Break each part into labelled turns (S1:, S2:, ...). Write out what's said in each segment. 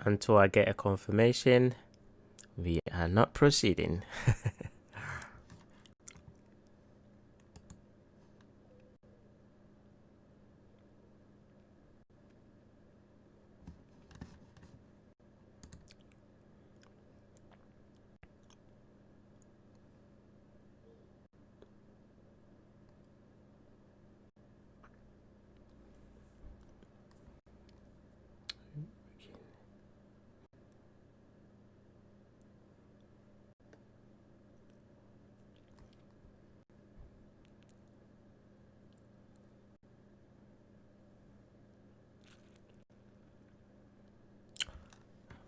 S1: until I get a confirmation. We are not proceeding.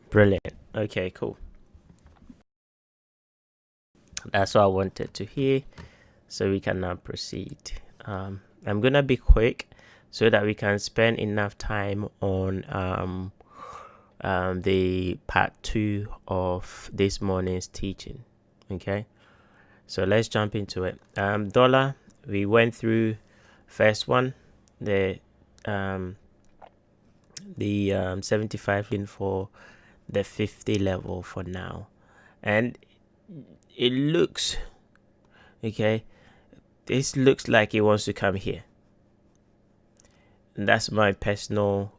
S1: Brilliant. Okay, cool. That's what I wanted to hear. So we can now proceed. I'm gonna be quick so that we can spend enough time on the part 2 of this morning's teaching. Okay, so let's jump into it. Dollar, we went through first one, the 75 in for the 50 level for now, and it looks okay. This looks like it wants to come here. And that's my personal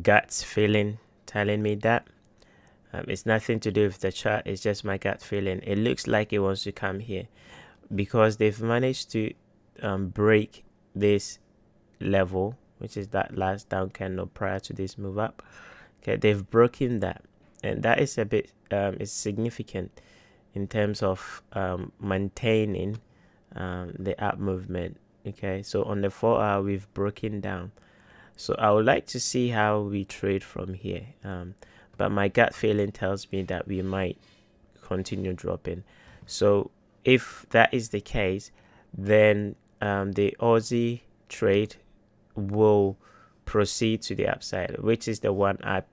S1: gut feeling telling me that. It's nothing to do with the chart, it's just my gut feeling. It looks like it wants to come here because they've managed to break this level, which is that last down candle prior to this move up. Okay, they've broken that, and that is a bit is significant in terms of maintaining the up movement. Okay, so on the 4-hour we've broken down, so I would like to see how we trade from here, but my gut feeling tells me that we might continue dropping. So if that is the case, then the Aussie trade will proceed to the upside, which is the one I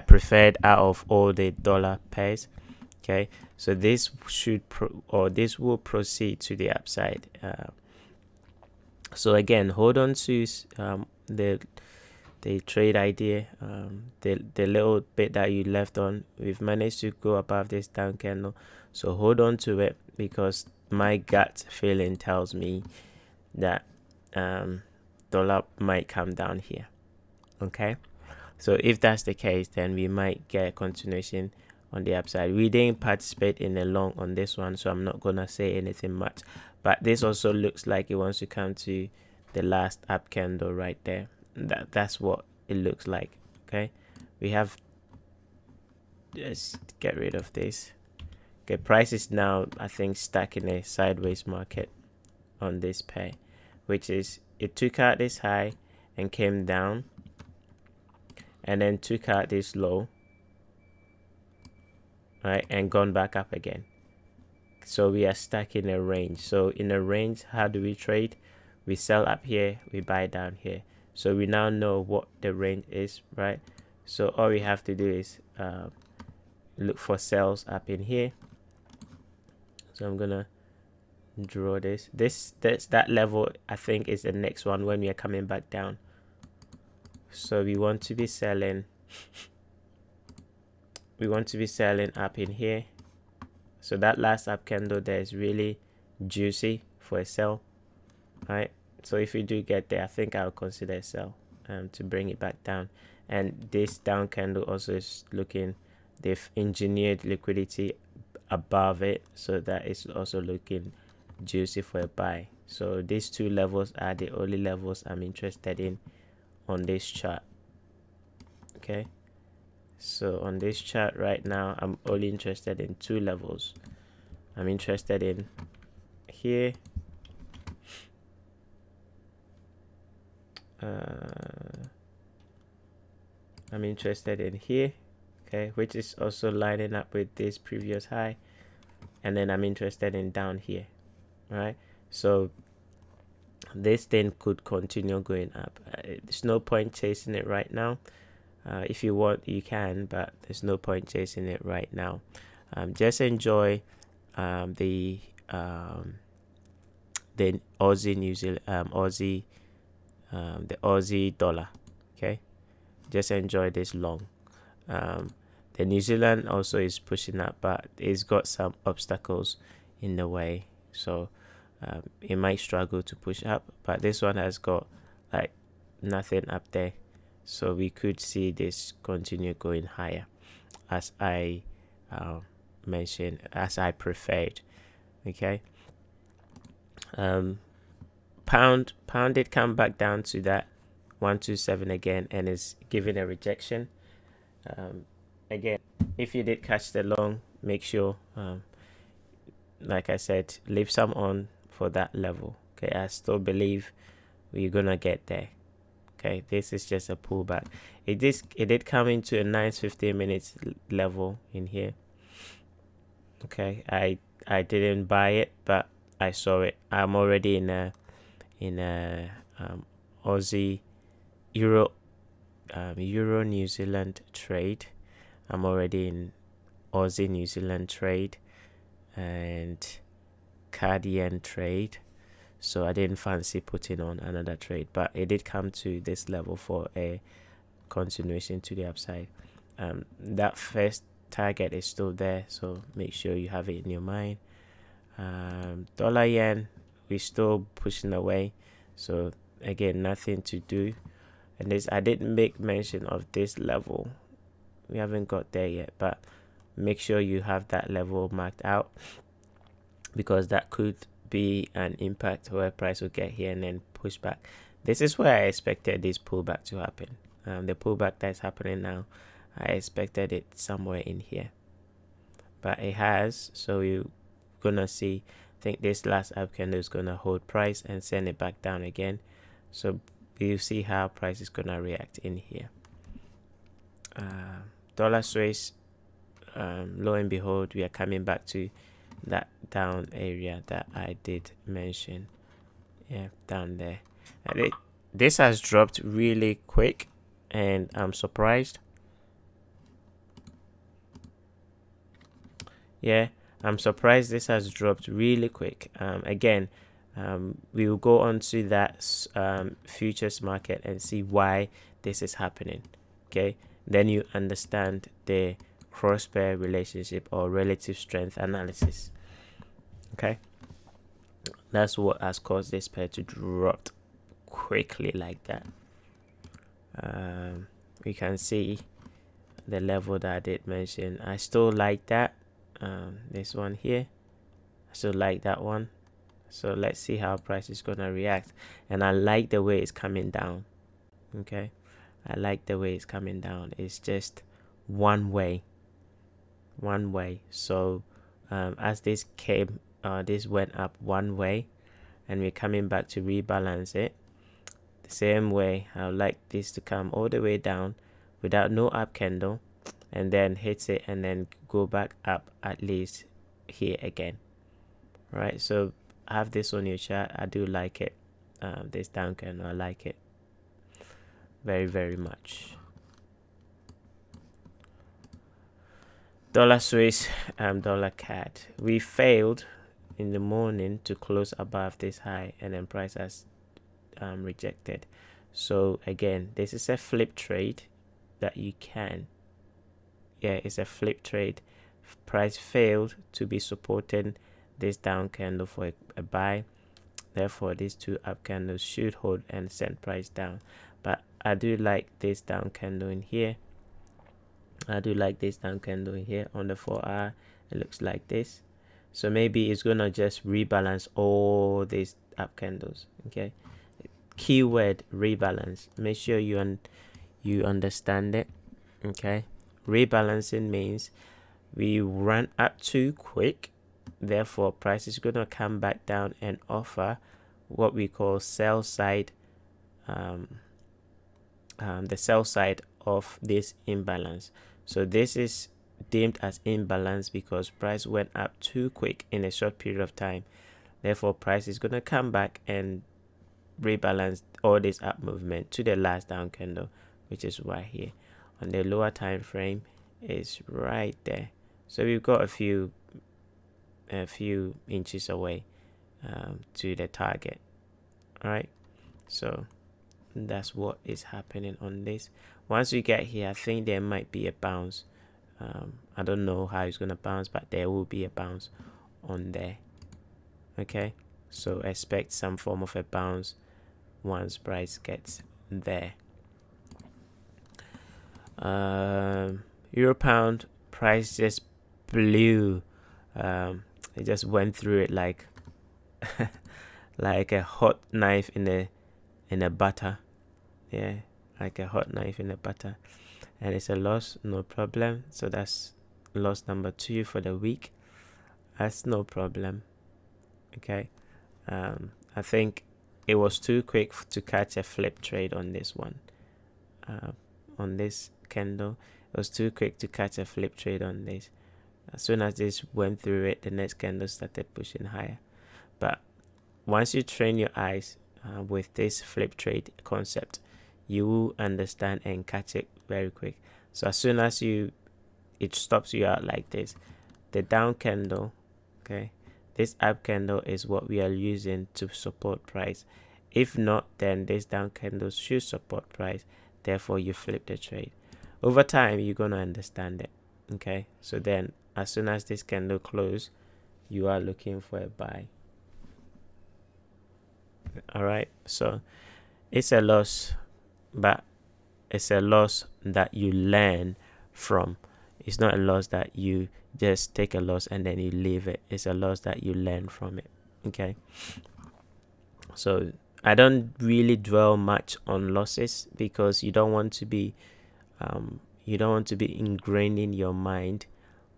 S1: preferred out of all the dollar pairs. Okay, so this should this will proceed to the upside. So again, hold on to the trade idea, the little bit that you left on. We've managed to go above this down candle, so hold on to it because my gut feeling tells me that dollar might come down here. Okay, so if that's the case, then we might get a continuation on the upside. We didn't participate in a long on this one, so I'm not gonna say anything much, but this also looks like it wants to come to the last up candle right there. That's what it looks like. Okay, we have, let's get rid of this. Okay, price is now I think stuck in a sideways market on this pair, which is it took out this high and came down and then took out this low, right, and gone back up again. So we are stuck in a range. So in a range, how do we trade? We sell up here, we buy down here. So we now know what the range is, right? So all we have to do is look for sells up in here. So I'm gonna draw this. That level I think is the next one when we are coming back down. So we want to be selling. We want to be selling up in here. So that last up candle there is really juicy for a sell, right? So if we do get there, I think I'll consider a sell to bring it back down. And this down candle also is looking, they've engineered liquidity above it, so that is also looking juicy for a buy. So these two levels are the only levels I'm interested in on this chart. Okay, so on this chart right now, I'm only interested in two levels. I'm interested in here, I'm interested in here, okay, which is also lining up with this previous high, and then I'm interested in down here, right? So this thing could continue going up. There's no point chasing it right now. If you want, you can, but there's no point chasing it right now. Just enjoy the Aussie New Zealand the Aussie dollar. Okay, just enjoy this long. The New Zealand also is pushing up, but it's got some obstacles in the way, so it might struggle to push up. But this one has got like nothing up there, so we could see this continue going higher, as I mentioned, as I preferred. Okay. Pound did come back down to that 127 again, and is giving a rejection. Again, if you did catch the long, make sure, like I said, leave some on for that level. Okay, I still believe we're gonna get there. Okay, this is just a pullback. It did come into a nice 15 minutes level in here. Okay, I didn't buy it, but I saw it. I'm already in a Aussie Euro New Zealand trade. I'm already in Aussie New Zealand trade and CAD yen trade, so I didn't fancy putting on another trade, but it did come to this level for a continuation to the upside. That first target is still there, so make sure you have it in your mind. Dollar yen, we're still pushing away, so again, nothing to do. And this, I didn't make mention of this level, we haven't got there yet, but make sure you have that level marked out, because that could be an impact where price will get here and then push back. This is where I expected this pullback to happen. The pullback that's happening now, I expected it somewhere in here, but it has. So you're gonna see, I think this last up candle is gonna hold price and send it back down again, so you see how price is gonna react in here. Dollar Swiss, lo and behold, we are coming back to that down area that I did mention. Yeah, down there. And this has dropped really quick, and I'm surprised. Yeah, I'm surprised this has dropped really quick. Again, we will go on to that futures market and see why this is happening. Okay, then you understand the cross pair relationship or relative strength analysis. Okay, that's what has caused this pair to drop quickly like that. We can see the level that I did mention. I still like that. This one here, I still like that one. So let's see how price is gonna react. And I like the way it's coming down. Okay, I like the way it's coming down. It's just one way. So as this came, this went up one way, and we're coming back to rebalance it the same way. I would like this to come all the way down without no up candle, and then hits it and then go back up at least here again. Right, so have this on your chart. I do like it. This down candle, I like it very, very much. Dollar Swiss, dollar CAD, we failed in the morning to close above this high, and then price has rejected. So again, this is a flip trade that you can, it's a flip trade. Price failed to be supporting this down candle for a buy, therefore these two up candles should hold and send price down. But I do like this down candle in here. I do like this down candle in here on the 4-hour. It looks like this, so maybe it's gonna just rebalance all these up candles. Okay, keyword rebalance, make sure you understand it. Okay, rebalancing means we ran up too quick, therefore price is going to come back down and offer what we call sell side, the sell side of this imbalance. So this is deemed as imbalance because price went up too quick in a short period of time, therefore price is going to come back and rebalance all this up movement to the last down candle, which is right here on the lower time frame, is right there. So we've got a few inches away to the target. All right, so That's what is happening on this. Once we get here, I think there might be a bounce. I don't know how it's gonna bounce, but there will be a bounce on there. Okay, so expect some form of a bounce once price gets there. Euro pound price just blew. It just went through it like like a hot knife in a butter. Yeah, like a hot knife in a butter. And it's a loss, no problem. So that's loss number 2 for the week. That's no problem. Okay. I think it was too quick to catch a flip trade on this one. On this candle, it was too quick to catch a flip trade on this. As soon as this went through it, the next candle started pushing higher. But once you train your eyes with this flip trade concept, you will understand and catch it very quick. So as soon as it stops you out like this, the down candle, okay, this up candle is what we are using to support price. If not, then this down candle should support price, therefore you flip the trade. Over time you're gonna understand it. Okay, so then as soon as this candle close, you are looking for a buy. All right, so it's a loss, but it's a loss that you learn from. It's not a loss that you just take a loss and then you leave it. It's a loss that you learn from it. Okay, so I don't really dwell much on losses because you don't want to be ingrained in your mind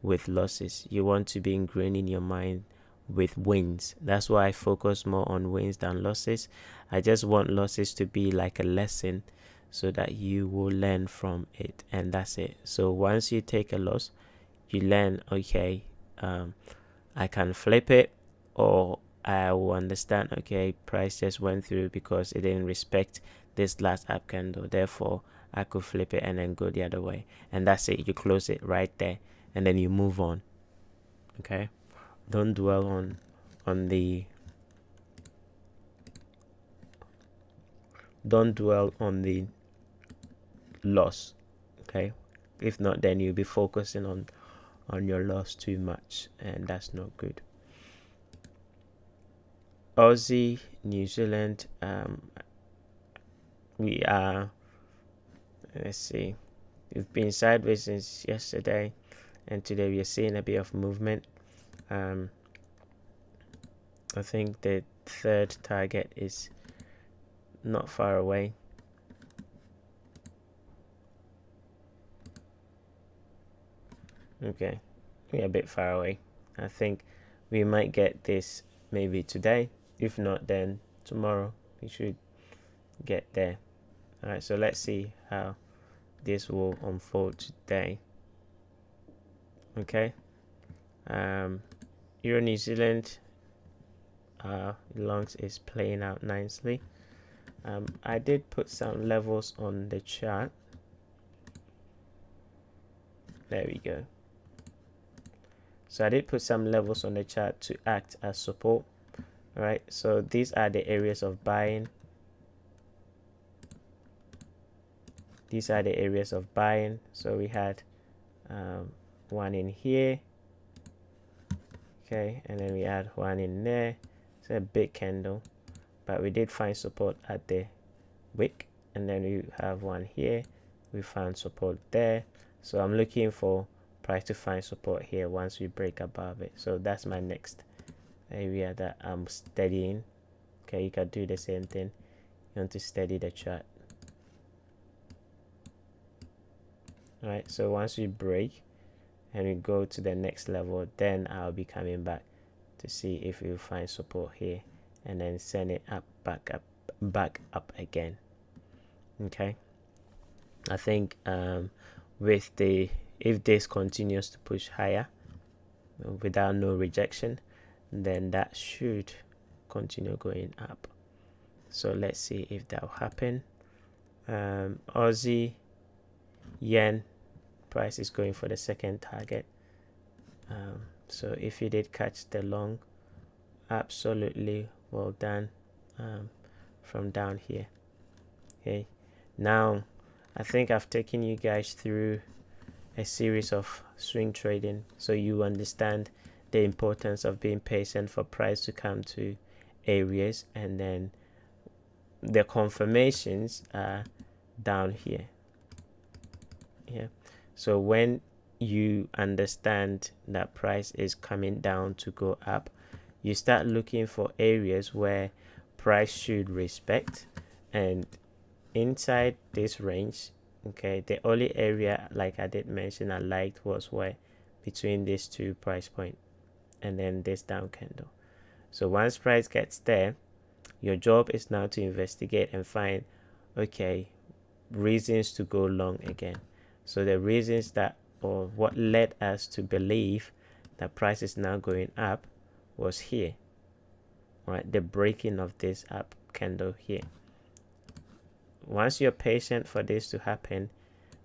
S1: with losses. You want to be ingrained in your mind with wins. That's why I focus more on wins than losses. I just want losses to be like a lesson so that you will learn from it, and that's it. So once you take a loss, you learn, okay, I can flip it, or I will understand, okay, price just went through because it didn't respect this last up candle, therefore I could flip it and then go the other way, and that's it. You close it right there and then you move on. Okay, don't dwell on the loss. Okay, if not, then you'll be focusing on your loss too much, and that's not good. Aussie, New Zealand, we are, let's see, we've been sideways since yesterday, and today we are seeing a bit of movement. I think the third target is not far away. Okay, we're a bit far away. I think we might get this maybe today. If not, then tomorrow we should get there. All right, so let's see how this will unfold today. Okay, Euro New Zealand longs is playing out nicely. I did put some levels on the chart. There we go. So I did put some levels on the chart to act as support. All right, so these are the areas of buying. These are the areas of buying. So we had one in here, okay, and then we had one in there. It's a big candle, but we did find support at the wick, and then we have one here. We found support there, so I'm looking for price to find support here once we break above it. So that's my next area that I'm studying. Okay, you can do the same thing. You want to study the chart. All right, so once we break and we go to the next level, then I'll be coming back to see if we'll find support here and then send it up, back up again. Okay, I think if this continues to push higher without no rejection, then that should continue going up. So let's see if that will happen. Aussie yen price is going for the second target. So if you did catch the long, absolutely well done from down here. Okay, now I think I've taken you guys through a series of swing trading so you understand the importance of being patient for price to come to areas, and then the confirmations are down here. Yeah, so when you understand that price is coming down to go up, you start looking for areas where price should respect, and inside this range, okay, the only area, like I did mention, I liked was where between these two price point and then this down candle. So once price gets there, your job is now to investigate and find, okay, reasons to go long again. So the reasons that, or what led us to believe that price is now going up was here, right? The breaking of this up candle here. Once you're patient for this to happen,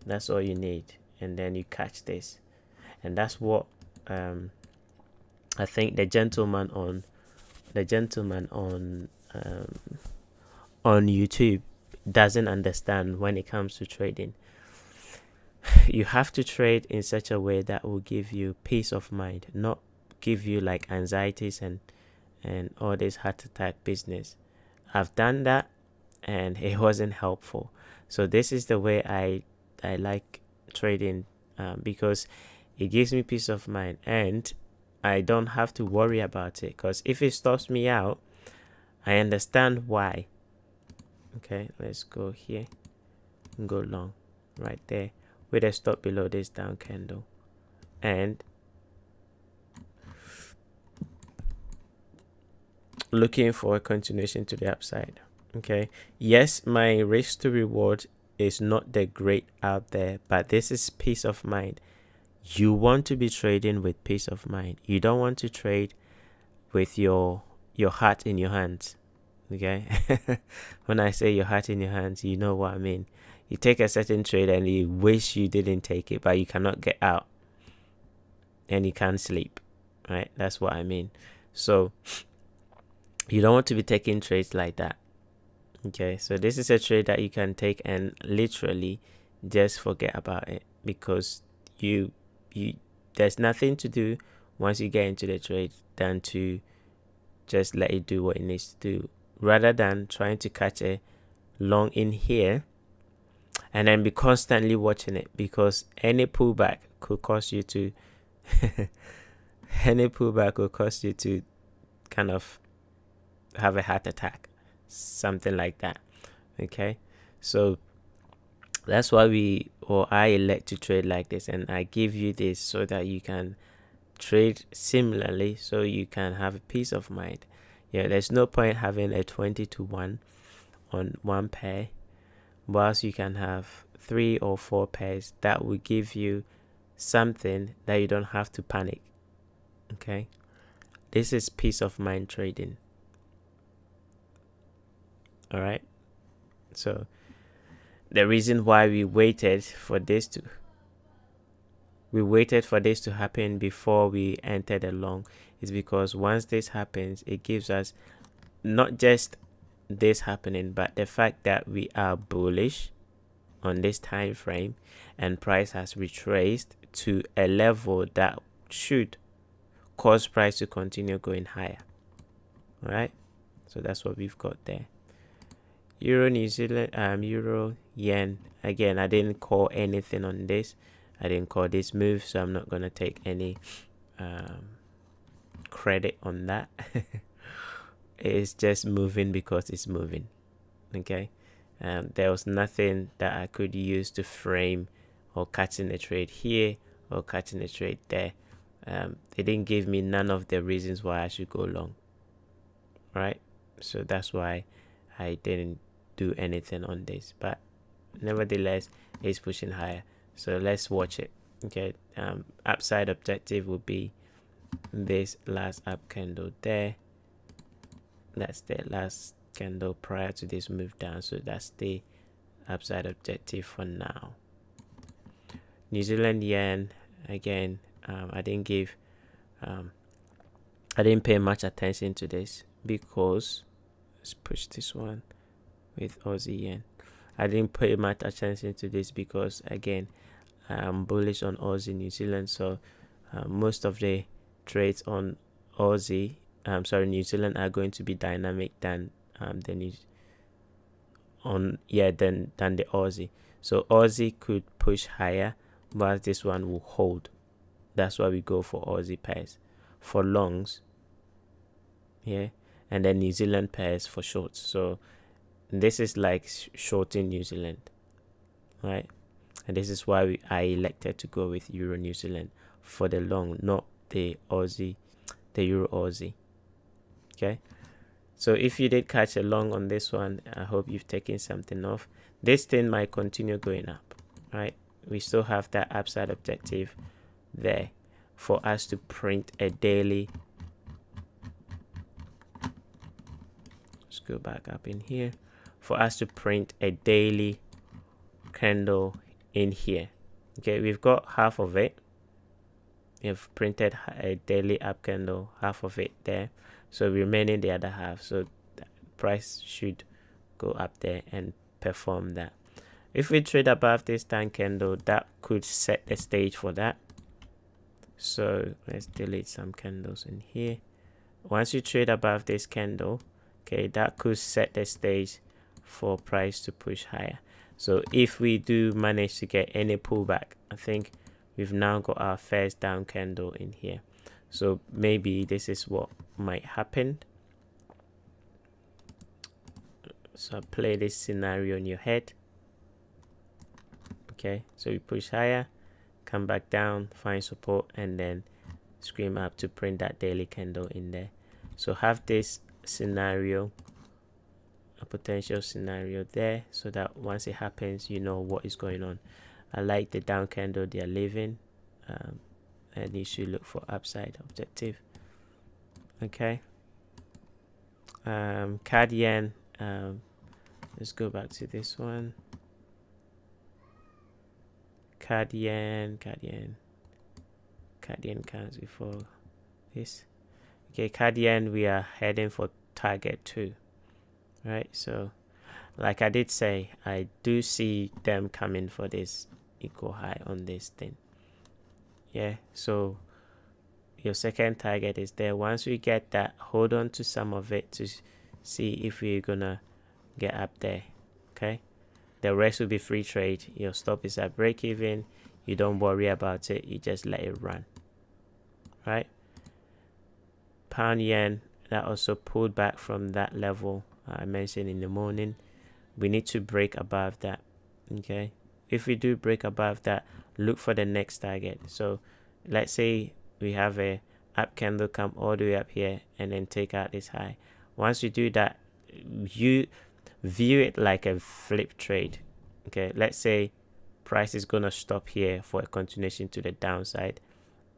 S1: that's all you need, and then you catch this. And that's what I think the gentleman on YouTube doesn't understand when it comes to trading. You have to trade in such a way that will give you peace of mind, not give you like anxieties and all this heart attack business. I've done that and it wasn't helpful. So this is the way I like trading, because it gives me peace of mind and I don't have to worry about it, because if it stops me out, I understand why. Okay, let's go here and go long right there with a stop below this down candle, and looking for a continuation to the upside. Okay, yes, my risk to reward is not that great out there, but this is peace of mind. You want to be trading with peace of mind. You don't want to trade with your heart in your hands. Okay, when I say your heart in your hands, you know what I mean. You take a certain trade and you wish you didn't take it, but you cannot get out and you can't sleep, right? That's what I mean. So you don't want to be taking trades like that. Okay, so this is a trade that you can take and literally just forget about it, because you there's nothing to do once you get into the trade than to just let it do what it needs to do, rather than trying to catch a long in here and then be constantly watching it, because any pullback could cause you to any pullback could cause you to kind of have a heart attack, something like that. Okay, so that's why I elect to trade like this, and I give you this so that you can trade similarly, so you can have a peace of mind. Yeah, there's no point having a 20-1 on one pair, whilst you can have 3 or 4 pairs that will give you something that you don't have to panic. Okay, this is peace of mind trading. All right, so the reason why we waited for this to happen before we entered the long is because once this happens, it gives us not just this happening, but the fact that we are bullish on this time frame and price has retraced to a level that should cause price to continue going higher. All right, so that's what we've got there. Euro New Zealand, Euro Yen. Again, I didn't call anything on this. I didn't call this move, so I'm not gonna take any credit on that. It's just moving because it's moving. Okay, there was nothing that I could use to frame or catching a trade here or catching a trade there. They didn't give me none of the reasons why I should go long. Right, so that's why I didn't do anything on this, but nevertheless it's pushing higher, so let's watch it. Okay, upside objective will be this last up candle there. That's the last candle prior to this move down, so that's the upside objective for now. New Zealand Yen, again, I didn't pay much attention to this because let's push this one with Aussie Yen. I didn't pay much attention to this because again, I'm bullish on Aussie New Zealand, so most of the trades on New Zealand are going to be dynamic than the Aussie. So Aussie could push higher, but this one will hold. That's why we go for Aussie pairs for longs, yeah, and then New Zealand pairs for shorts. So this is like shorting New Zealand, right? And this is why I elected to go with Euro New Zealand for the long, not the Euro Aussie. Okay, so if you did catch a long on this one, I hope you've taken something off. This thing might continue going up, right? We still have that upside objective there for us to print a daily. Let's go back up in here for us to print a daily candle in here. Okay, we've got half of it. We've printed a daily up candle, half of it there, so remaining the other half. So the price should go up there and perform that. If we trade above this tan candle, that could set the stage for that. So let's delete some candles in here. Once you trade above this candle, okay, that could set the stage for price to push higher. So if we do manage to get any pullback, I think we've now got our first down candle in here. So maybe this is what might happen. So play this scenario in your head. Okay, so we push higher, come back down, find support, and then scream up to print that daily candle in there. So have this scenario, a potential scenario there, so that once it happens, you know what is going on. I like the down candle they are leaving, and you should look for upside objective. Okay, CAD yen, let's go back to this one. CAD yen comes before this. Okay, CAD yen, we are heading for target 2, right? So like I did say, I do see them coming for this equal high on this thing. Yeah, so your second target is there. Once we get that, hold on to some of it to see if we're gonna get up there. Okay, the rest will be free trade. Your stop is at break even. You don't worry about it, you just let it run, right? Pound yen, that also pulled back from that level I mentioned in the morning. We need to break above that. Okay, if we do break above that, look for the next target. So let's say we have a up candle come all the way up here and then take out this high. Once you do that, you view it like a flip trade. Okay, let's say price is gonna stop here for a continuation to the downside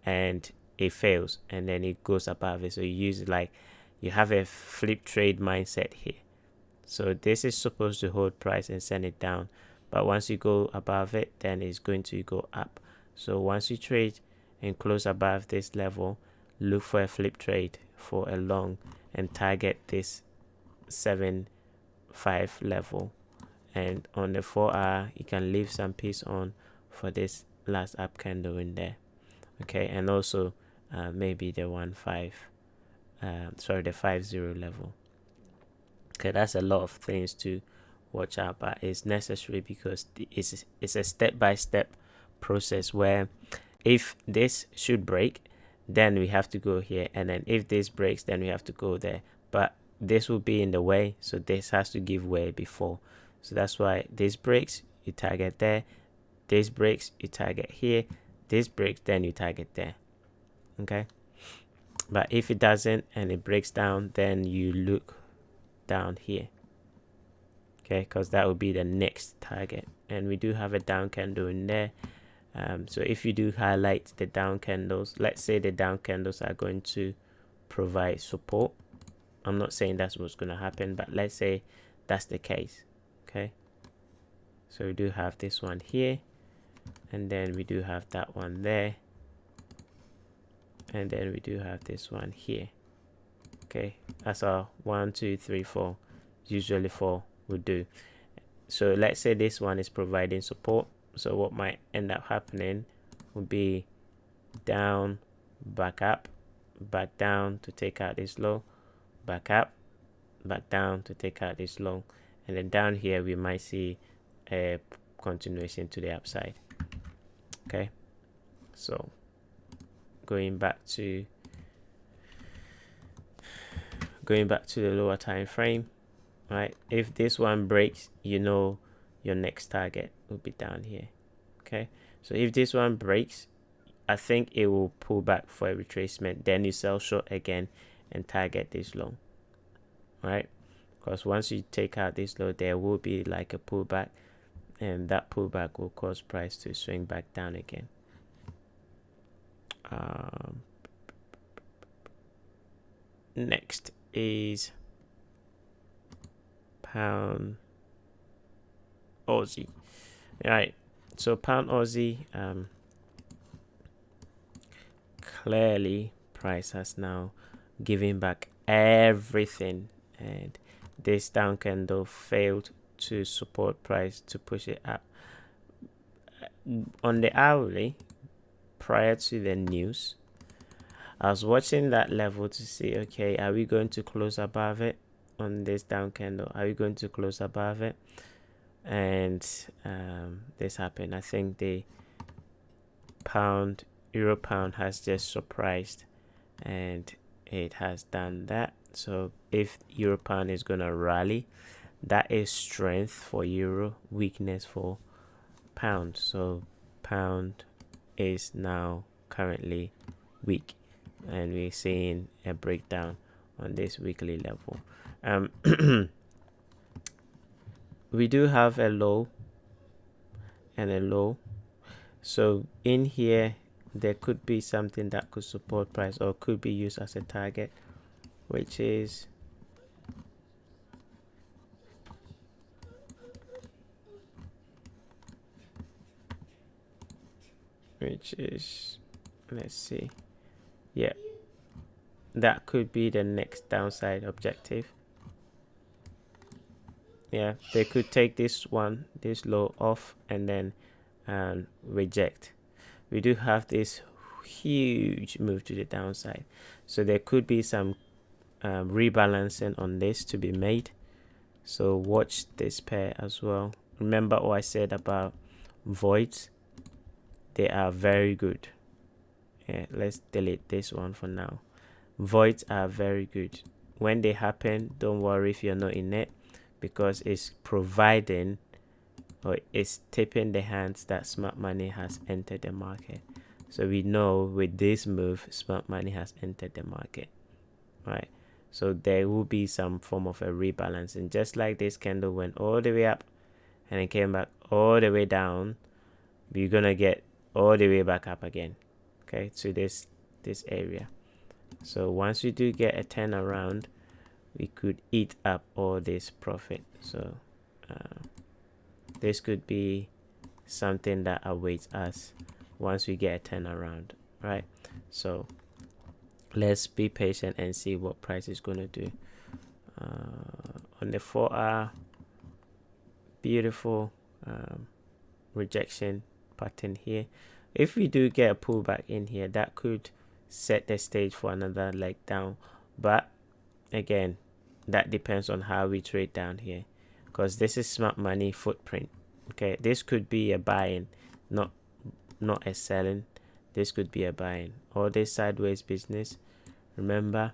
S1: and it fails and then it goes above it. So you use it like you have a flip trade mindset here. So this is supposed to hold price and send it down, but once you go above it, then it's going to go up. So once you trade and close above this level, look for a flip trade for a long and target this 7.5 level. And on the 4-hour, you can leave some piece on for this last up candle in there. Okay, and also maybe the 1.5 the 5.0 level. Okay, that's a lot of things to watch out, but it's necessary because it's a step-by-step process where if this should break, then we have to go here, and then if this breaks, then we have to go there. But this will be in the way, so this has to give way before. So that's why this breaks, you target there. This breaks, you target here. This breaks, then you target there. Okay, but if it doesn't and it breaks down, then you look down here. Okay, because that would be the next target, and we do have a down candle in there. So if you do highlight the down candles, let's say the down candles are going to provide support. I'm not saying that's what's going to happen, but let's say that's the case. Okay, so we do have this one here, and then we do have that one there, and then we do have this one here. Okay, that's our 1, 2, 3, 4. Usually 4 would do. So let's say this one is providing support. So what might end up happening would be down, back up, back down to take out this low, back up, back down to take out this low, and then down here we might see a continuation to the upside. Okay, so going back to the lower time frame, right? If this one breaks, you know your next target will be down here. Okay, so if this one breaks, I think it will pull back for a retracement, then you sell short again and target this low, right? Because once you take out this low, there will be like a pullback, and that pullback will cause price to swing back down again. Next is pound Aussie. All right, so pound Aussie, clearly price has now given back everything, and this down candle failed to support price to push it up. On the hourly, prior to the news, I was watching that level to see, okay, are we going to close above it on this down candle? Are we going to close above it? And this happened. I think the euro pound has just surprised, and it has done that. So if euro pound is gonna rally, that is strength for euro, weakness for pound. So pound is now currently weak, and we're seeing a breakdown on this weekly level. We do have a low and a low, so in here there could be something that could support price or could be used as a target, which is let's see, yeah, that could be the next downside objective. Yeah, they could take this low off and then reject. We do have this huge move to the downside, so there could be some rebalancing on this to be made. So watch this pair as well. Remember what I said about voids? They are very good. Yeah, let's delete this one for now. Voids are very good. When they happen, don't worry if you're not in it, because it's providing, or it's tipping the hands that smart money has entered the market. So we know with this move, smart money has entered the market, right? So there will be some form of a rebalancing, just like this candle went all the way up and it came back all the way down. We're gonna get all the way back up again, okay, to this area. So once we do get a turnaround, we could eat up all this profit. So this could be something that awaits us once we get a turnaround, right? So let's be patient and see what price is going to do. On the 4-hour, beautiful rejection pattern here. If we do get a pullback in here, that could set the stage for another leg down, but again, that depends on how we trade down here, because this is smart money footprint. Okay, this could be a buying, not a selling. This could be a buying. All this sideways business, remember,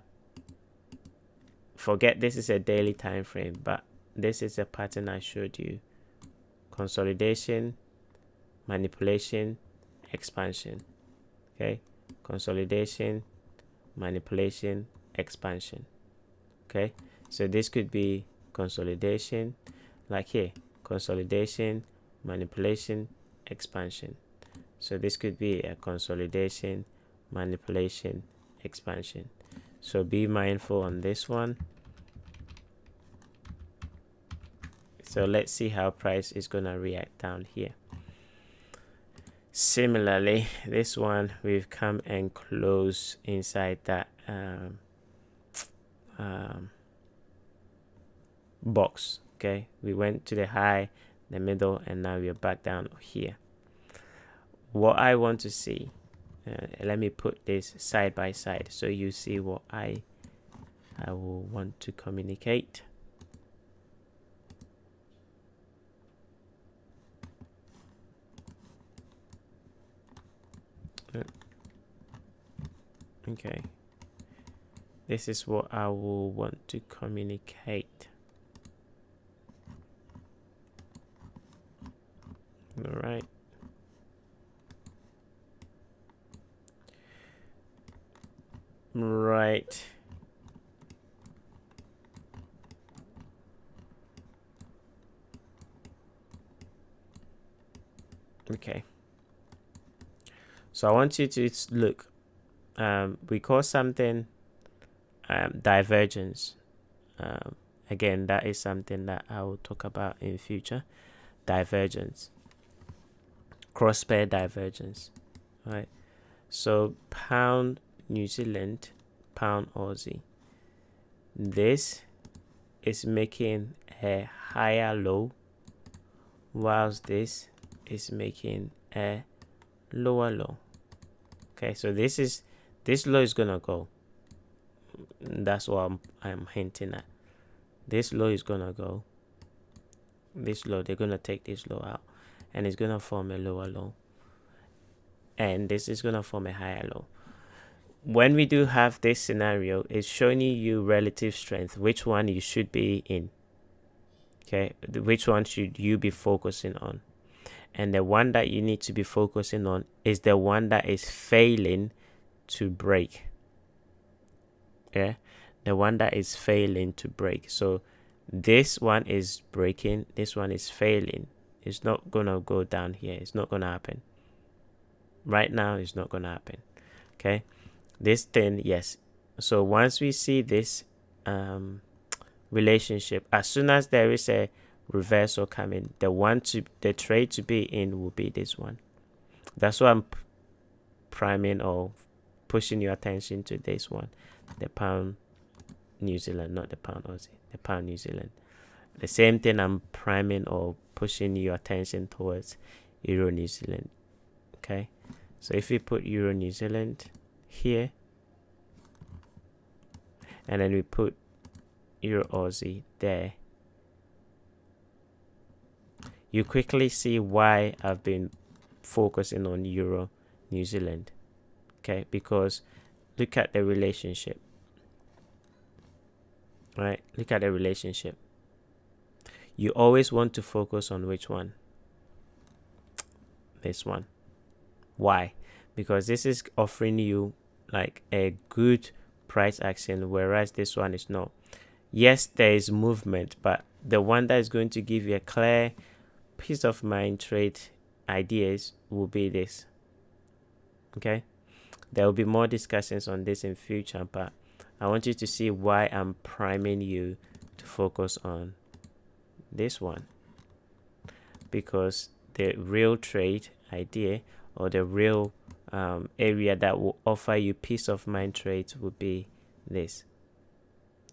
S1: forget this is a daily time frame, but this is a pattern I showed you: consolidation, manipulation, expansion. Okay, consolidation, manipulation, expansion. Okay, so this could be consolidation, like here, consolidation, manipulation, expansion. So this could be a consolidation, manipulation, expansion. So be mindful on this one. So let's see how price is gonna react down here. Similarly, this one, we've come and closed inside that box, Okay, we went to the high, the middle, and now we are back down here. What I want to see, let me put this side by side so you see what I will want to communicate. Okay, this is what I will want to communicate. All right. Right. Okay. So I want you to look. We call something divergence. Again, that is something that I will talk about in future. Divergence. Cross pair divergence. Right. So pound New Zealand, pound Aussie. This is making a higher low, whilst this is making a lower low. Okay, so this low is gonna go. That's what I'm hinting at. This low is gonna go. This low, they're gonna take this low out, and it's gonna form a lower low, and this is gonna form a higher low. When we do have this scenario, it's showing you relative strength, which one you should be in. Okay, which one should you be focusing on? And the one that you need to be focusing on is the one that is failing to break. Yeah, the one that is failing to break. So this one is breaking, this one is failing. It's not gonna go down here. It's not gonna happen. Right now, it's not gonna happen. Okay, this thing, yes. So once we see this relationship, as soon as there is a reversal coming, the trade to be in will be this one. That's why I'm priming or pushing your attention to this one, the pound New Zealand, not the pound Aussie, the pound New Zealand. The same thing I'm priming or pushing your attention towards Euro New Zealand. Okay, so if we put Euro New Zealand here, and then we put Euro Aussie there, you quickly see why I've been focusing on Euro New Zealand. Okay, because look at the relationship. Right, look at the relationship. You always want to focus on which one? This one. Why? Because this is offering you like a good price action, whereas this one is not. Yes, there is movement, but the one that is going to give you a clear peace of mind trade ideas will be this. Okay, there will be more discussions on this in future, but I want you to see why I'm priming you to focus on this one, because the real trade idea or the real area that will offer you peace of mind trades will be this.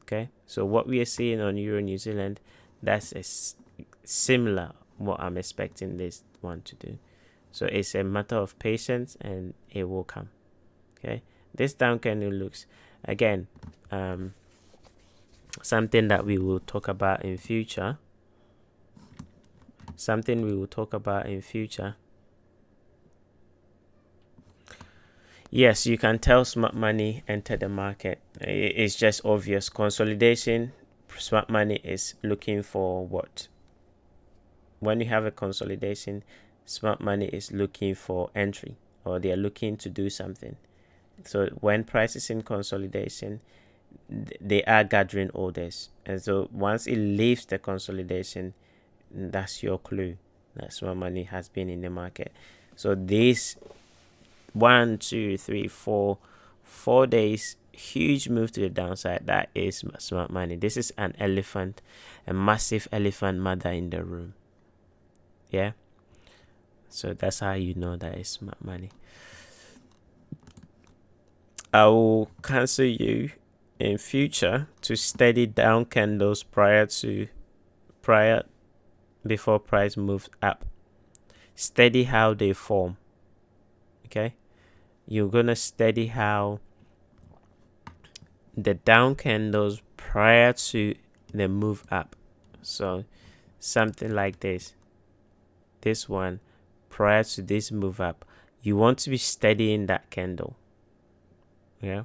S1: Okay, so what we are seeing on Euro New Zealand, that's a similar what I'm expecting this one to do. So it's a matter of patience and it will come. Okay, this down candle looks, again, something that we will talk about in future. Yes, you can tell smart money enter the market. It's just obvious. Consolidation, smart money is looking for what? When you have a consolidation, smart money is looking for entry, or they are looking to do something. So when price is in consolidation, they are gathering orders, and so once it leaves the consolidation, that's your clue that smart money has been in the market. So this 1, 2, 3, 4 days, huge move to the downside, that is smart money. This is an elephant, a massive elephant mother in the room. Yeah, so that's how you know that is smart money. I will cancel you in future to steady down candles prior to before price moves up. Study how they form. Okay, you're gonna study how the down candles prior to the move up. So something like this one prior to this move up, you want to be studying that candle. Yeah,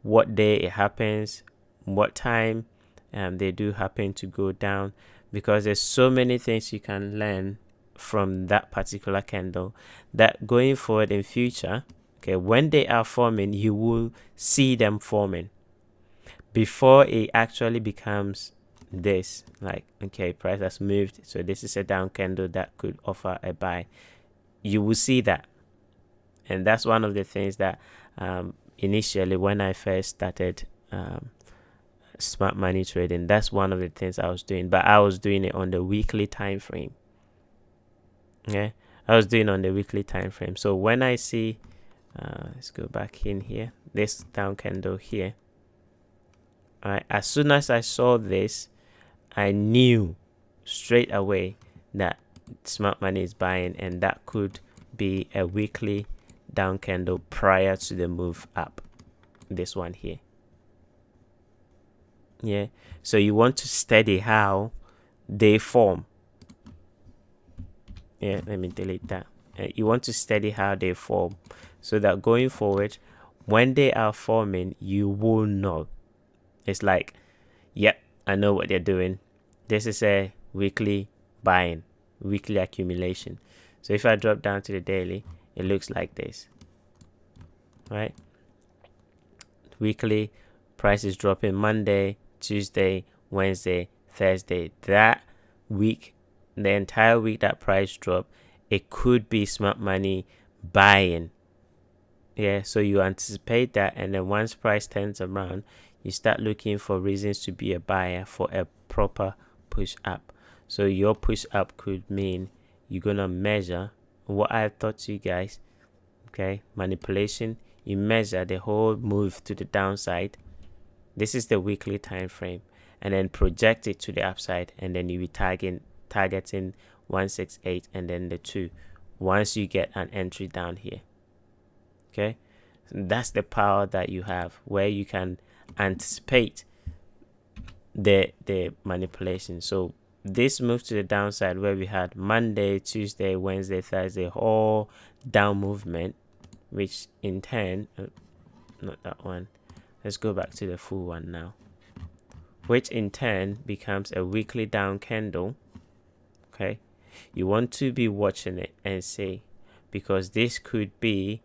S1: what day it happens, what time they do happen to go down, because there's so many things you can learn from that particular candle that going forward in future, okay, when they are forming, you will see them forming before it actually becomes this, like, okay, price has moved, so this is a down candle that could offer a buy. You will see that. And that's one of the things that initially when I first started smart money trading, that's one of the things I was doing, but I was doing it on the weekly time frame. Yeah, I was doing on the weekly time frame. So when I see let's go back in here, this down candle here, right, as soon as I saw this, I knew straight away that smart money is buying, and that could be a weekly down candle prior to the move up, this one here. Yeah, so you want to study how they form. Yeah, let me delete that. You want to study how they form, so that going forward, when they are forming, you will know. It's like, yep, I know what they're doing. This is a weekly buying, weekly accumulation. So if I drop down to the daily, it looks like this, right? Weekly price is dropping Monday, Tuesday, Wednesday, Thursday. That week, the entire week that price drop, it could be smart money buying. Yeah, so you anticipate that, and then once price turns around, you start looking for reasons to be a buyer for a proper push up. So your push up could mean you're gonna measure what I taught you guys. Okay, manipulation. You measure the whole move to the downside. This is the weekly time frame, and then project it to the upside, and then you be targeting 168 and then the 2 once you get an entry down here. Okay, so that's the power that you have, where you can anticipate the manipulation. So this move to the downside, where we had Monday, Tuesday, Wednesday, Thursday, all down movement, which in turn, not that one, let's go back to the full one now, which in turn becomes a weekly down candle. Okay, you want to be watching it and see, because this could be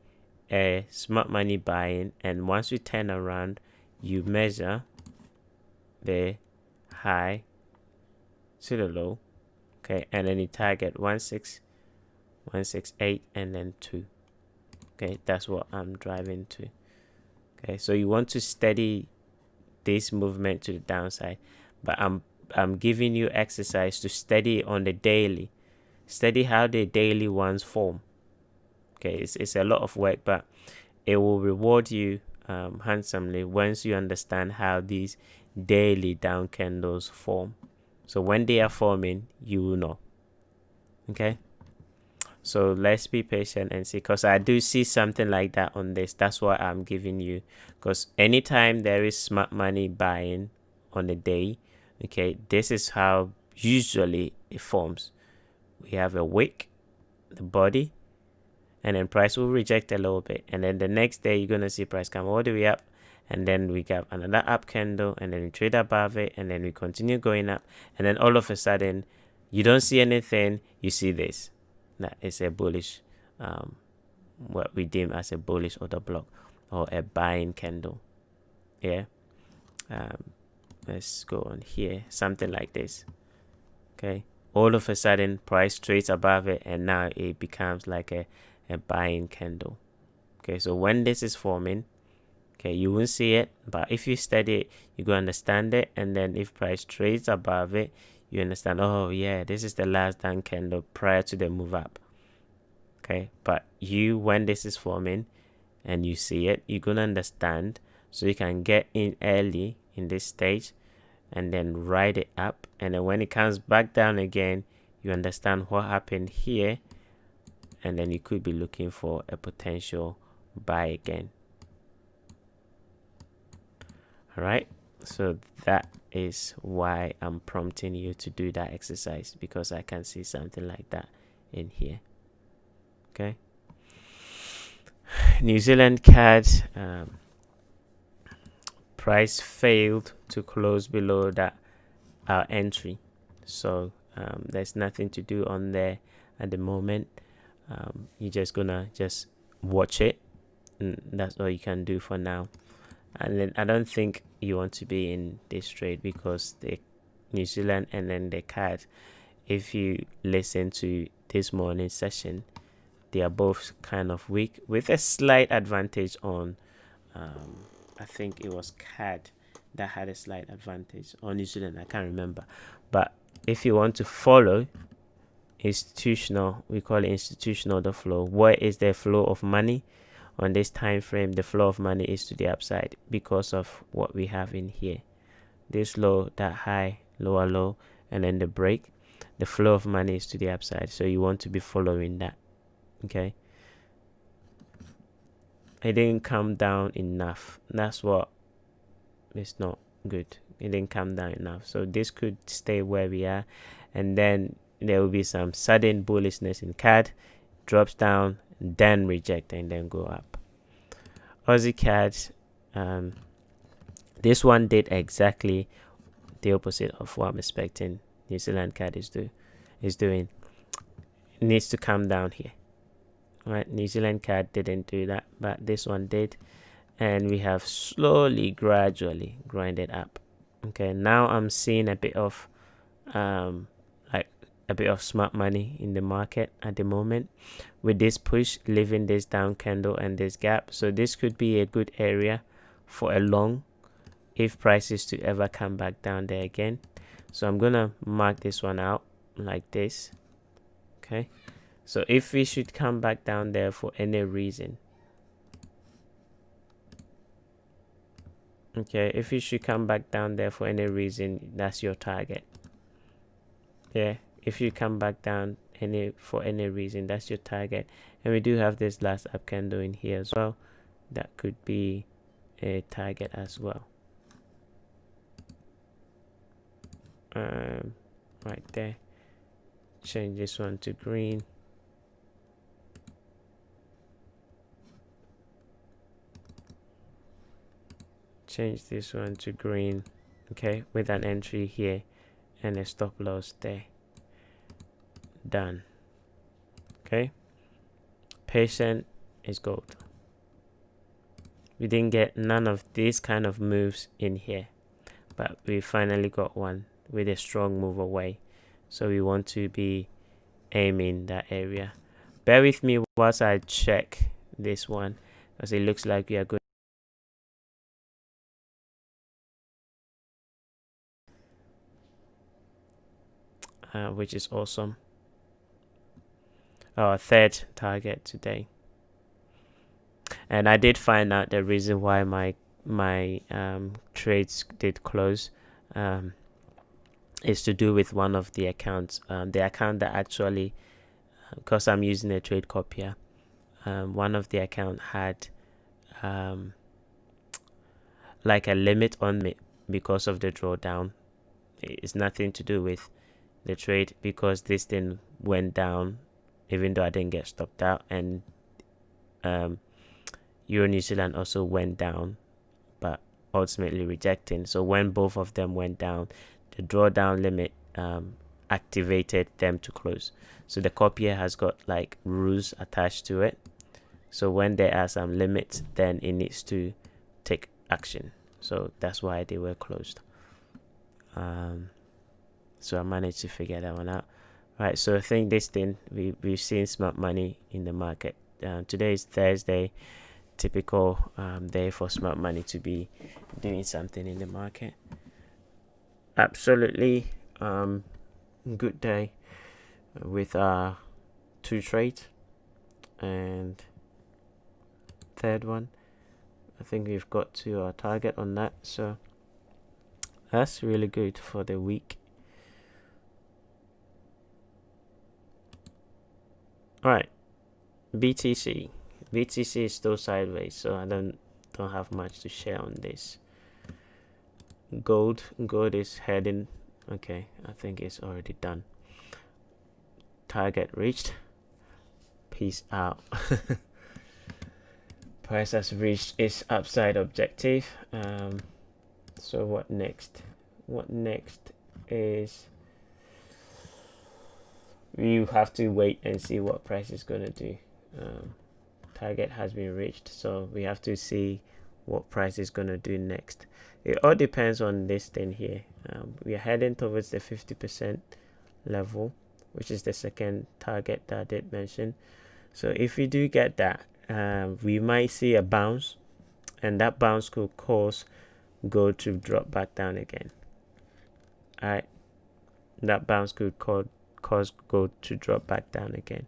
S1: a smart money buying, and once you turn around, you measure the high to the low, okay, and then you target 168 and then 2. Okay, that's what I'm driving to. Okay, so you want to study this movement to the downside, but I'm giving you exercise to study on the daily. Study how the daily ones form. Okay, it's a lot of work, but it will reward you handsomely once you understand how these daily down candles form. So when they are forming, you will know. Okay, so let's be patient and see, because I do see something like that on this. That's why I'm giving you, because anytime there is smart money buying on a day, okay, this is how usually it forms. We have a wick, the body, and then price will reject a little bit, and then the next day you're gonna see price come all the way up, and then we got another up candle, and then we trade above it, and then we continue going up, and then all of a sudden you don't see anything, you see this. That is a bullish, what we deem as a bullish order block or a buying candle. Yeah, let's go on here, something like this. Okay, all of a sudden price trades above it, and now it becomes like a buying candle. Okay, so when this is forming, okay, you won't see it, but if you study it, you go understand it, and then if price trades above it, you understand, oh yeah, this is the last down candle prior to the move up. Okay, but when this is forming and you see it, you're gonna understand, so you can get in early in this stage and then ride it up, and then when it comes back down again, you understand what happened here, and then you could be looking for a potential buy again. All right, so that is why I'm prompting you to do that exercise, because I can see something like that in here. Okay, New Zealand CAD price failed to close below that our entry, so there's nothing to do on there at the moment. You're just gonna just watch it, and that's all you can do for now. And then I don't think you want to be in this trade, because the New Zealand and then the CAD, if you listen to this morning session, they are both kind of weak, with a slight advantage on I think it was CAD that had a slight advantage, on New Zealand, I can't remember. But if you want to follow institutional, we call it institutional, the flow, where is the flow of money on this time frame? The flow of money is to the upside, because of what we have in here, this low, that high, lower low, and then the break. The flow of money is to the upside, so you want to be following that. Okay, it didn't come down enough. That's what is not good. It didn't come down enough, so this could stay where we are, and then there will be some sudden bullishness in CAD, drops down, then reject, and then go up. Aussie CAD, this one did exactly the opposite of what I'm expecting New Zealand CAD is doing. It needs to come down here. Right, New Zealand CAD didn't do that, but this one did, and we have slowly, gradually grinded up. Okay, now I'm seeing a bit of like a bit of smart money in the market at the moment, with this push leaving this down candle and this gap. So this could be a good area for a long, if prices to ever come back down there again. So I'm gonna mark this one out like this. Okay, so if we should come back down there for any reason, okay, if you should come back down there for any reason, that's your target. Yeah, if you come back down for any reason, that's your target. And we do have this last up candle in here as well, that could be a target as well. Right there, change this one to green. Change this one to green. Okay, with an entry here and a stop loss there. Done. Okay, patient is gold. We didn't get none of these kind of moves in here, but we finally got one with a strong move away, so we want to be aiming that area. Bear with me whilst I check this one, because it looks like we are going which is awesome. Our third target today, and I did find out the reason why my trades did close. Is to do with one of the accounts, the account that actually, because I'm using a trade copier, one of the account had like a limit on it because of the drawdown. It's nothing to do with the trade, because this thing went down even though I didn't get stopped out, and Euro New Zealand also went down, but ultimately rejecting. So when both of them went down, the drawdown limit activated them to close. So the copier has got like rules attached to it, so when there are some limits, then it needs to take action. So that's why they were closed. So I managed to figure that one out. Right, so I think this thing, we've seen smart money in the market. Today is Thursday, typical day for smart money to be doing something in the market. Absolutely good day with our 2 trades, and third one, I think we've got to our target on that. So That's really good for the week. All right, BTC. BTC is still sideways, so I don't have much to share on this. Gold is heading. Okay, I think it's already done. Target reached. Peace out. Price has reached its upside objective. So what next? What next is you have to wait and see what price is going to do. Target has been reached, so we have to see what price is going to do next. It all depends on this thing here. We are heading towards the 50% level, which is the second target that I did mention. So if we do get that, we might see a bounce, and that bounce could cause gold to drop back down again. All right, that bounce could cause gold to drop back down again.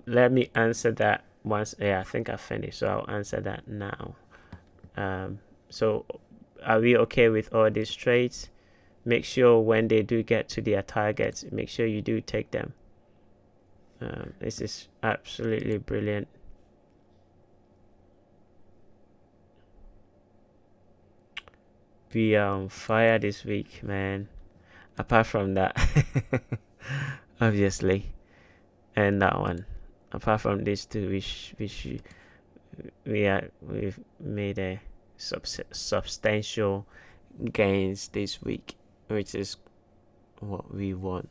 S1: Let me answer that once. Yeah, I think I finished, so I'll answer that now. So are we okay with all these trades? Make sure when they do get to their targets, make sure you do take them. This is absolutely brilliant. We are on fire this week, man. Apart from that, obviously, and that one. Apart from these two, we've made a substantial gains this week, which is what we want.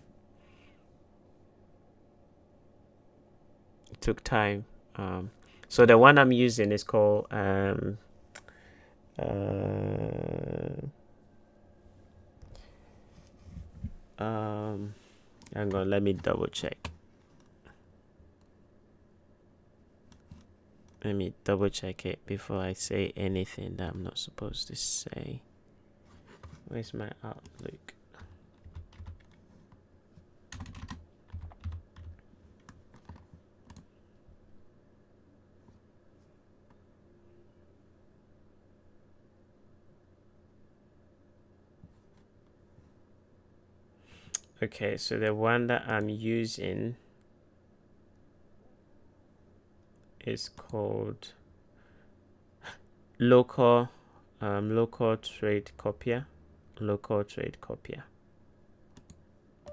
S1: It took time. So the one I'm using is called hang on, let me double check. Let me double check it before I say anything that I'm not supposed to say. Where's my Outlook? Okay, so the one that I'm using is called local trade copier. Local trade copier.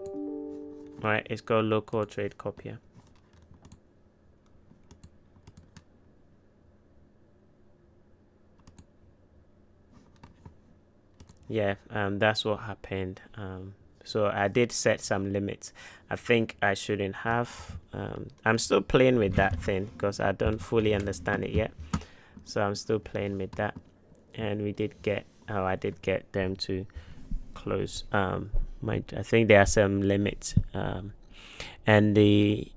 S1: All right, it's called local trade copier. Yeah, that's what happened. So I did set some limits. I think I shouldn't have. I'm still playing with that thing because I don't fully understand it yet. So I'm still playing with that. And we did get, I did get them to close. I think there are some limits. And the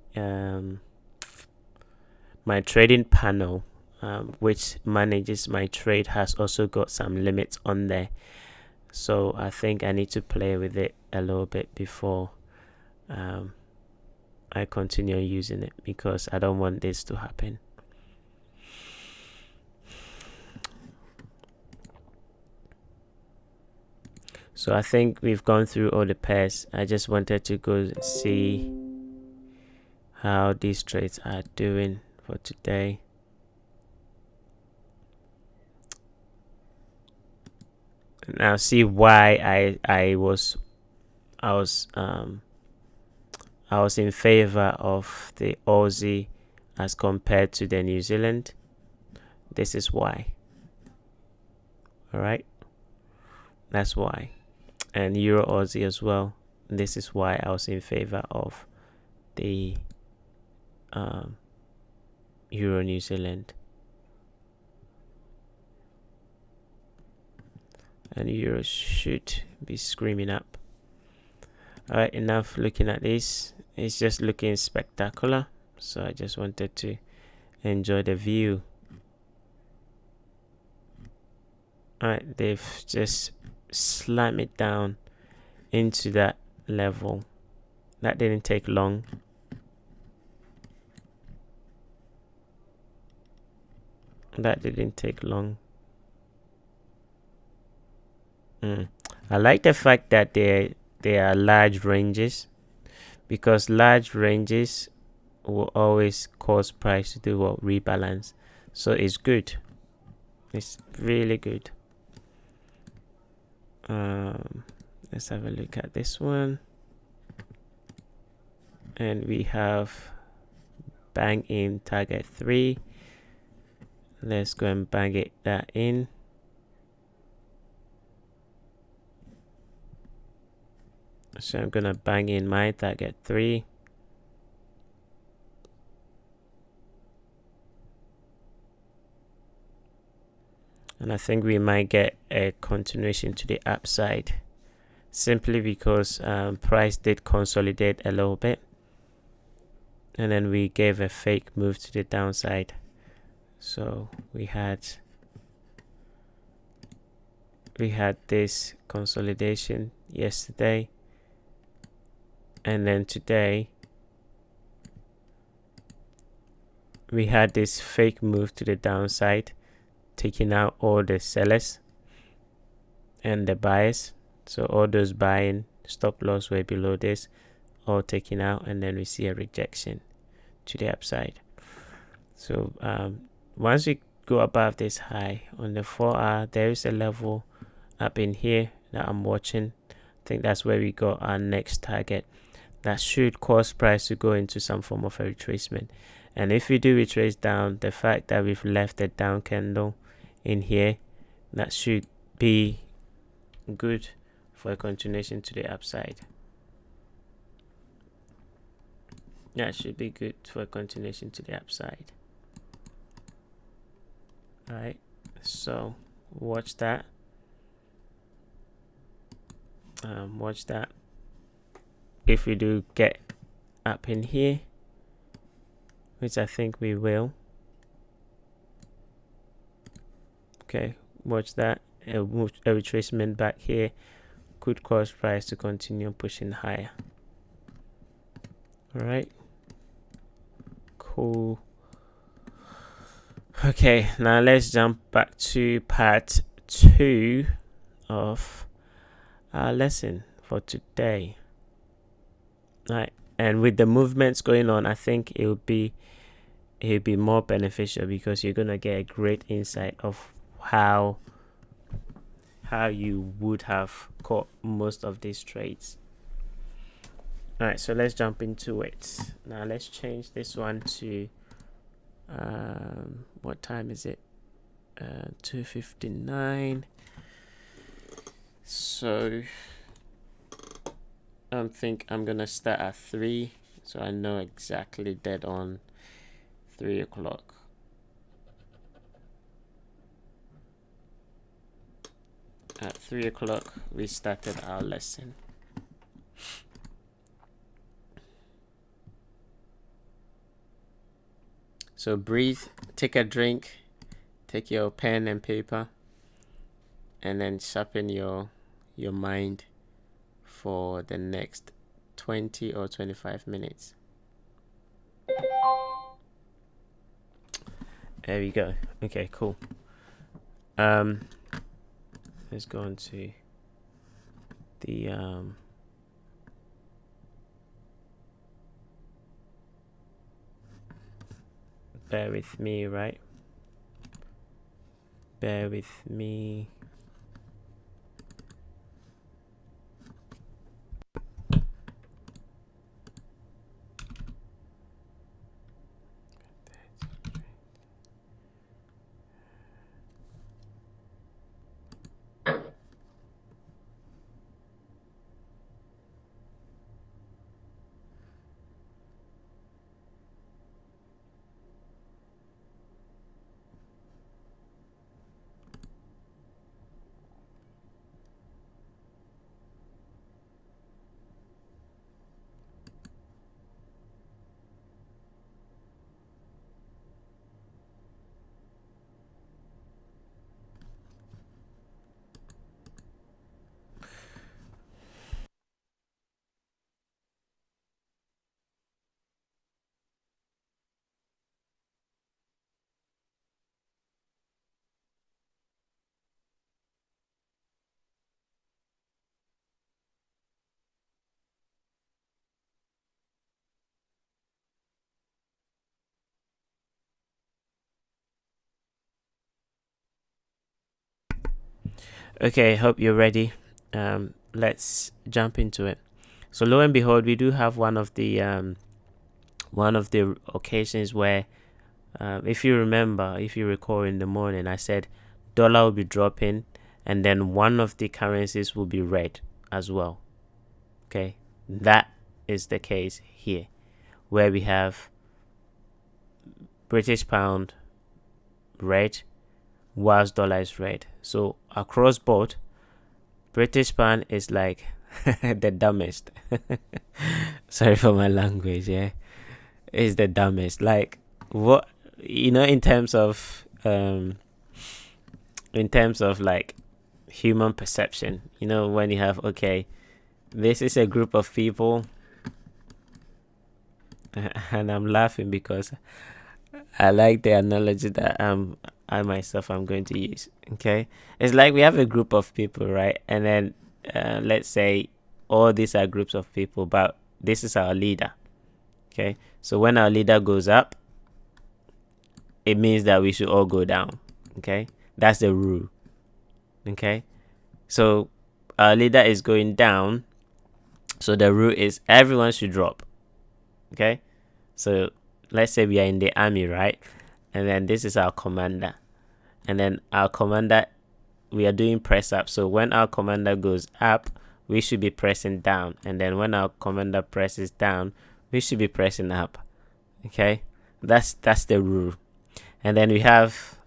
S1: my trading panel, which manages my trade, has also got some limits on there. So I think I need to play with it a little bit before I continue using it, because I don't want this to happen. So I think we've gone through all the pairs. I just wanted to go see how these trades are doing for today. Now see why I was in favor of the Aussie as compared to the New Zealand. This is why. All right, that's why. And Euro Aussie as well. This is why I was in favor of the Euro New Zealand. And Euro should be screaming up. Alright, enough looking at this. It's just looking spectacular, so I just wanted to enjoy the view. Alright, they've just slammed it down into that level. That didn't take long. That didn't take long. I like the fact that they are large ranges, because large ranges will always cause price to do what, rebalance. So it's good. It's really good. Let's have a look at this one. And we have bang in target 3. Let's go and bang it that in. So I'm gonna bang in my target 3. And I think we might get a continuation to the upside, simply because price did consolidate a little bit, and then we gave a fake move to the downside. So we had this consolidation yesterday, and then today we had this fake move to the downside, taking out all the sellers and the buyers. So all those buying stop loss were below this, all taken out, and then we see a rejection to the upside. So once we go above this high on the 4-hour, there is a level up in here that I'm watching. I think that's where we got our next target. That should cause price to go into some form of a retracement. And if we do retrace down, the fact that we've left a down candle in here, that should be good for a continuation to the upside. That should be good for a continuation to the upside. Alright, so watch that. Watch that. If we do get up in here, which I think we will, okay, watch that. A retracement back here could cause price to continue pushing higher. All right, cool. Okay, now let's jump back to part 2 of our lesson for today. All right, and with the movements going on, I think it would be more beneficial, because you're gonna get a great insight of how you would have caught most of these trades. All right, so let's jump into it. Now let's change this one to what time is it? 2:59. So I think I'm gonna start at 3, so I know exactly dead on 3 o'clock. At 3 o'clock we started our lesson. So breathe, take a drink, take your pen and paper, and then sharpen your mind for the next 20 or 25 minutes. There we go. Okay, cool. Let's go on to the bear with me, right? Bear with me. Okay, hope you're ready. Let's jump into it. So lo and behold, we do have one of the occasions where, if you remember, if you recall in the morning, I said dollar will be dropping, and then one of the currencies will be red as well. Okay, that is the case here, where we have British pound red, whilst dollar is red. So across board, British pound is like the dumbest. Sorry for my language, yeah. Is the dumbest. Like, what, in terms of like human perception, when you have, okay, this is a group of people, and I'm laughing because I like the analogy that I myself am going to use. Okay, it's like we have a group of people, right? And then let's say all these are groups of people, but this is our leader. Okay, so when our leader goes up, it means that we should all go down. Okay, that's the rule. Okay, so our leader is going down, so the rule is everyone should drop. Okay, so let's say we are in the army, right? And then this is our commander, and then our commander, we are doing press up. So when our commander goes up, we should be pressing down, and then when our commander presses down, we should be pressing up. Okay, that's the rule. And then we have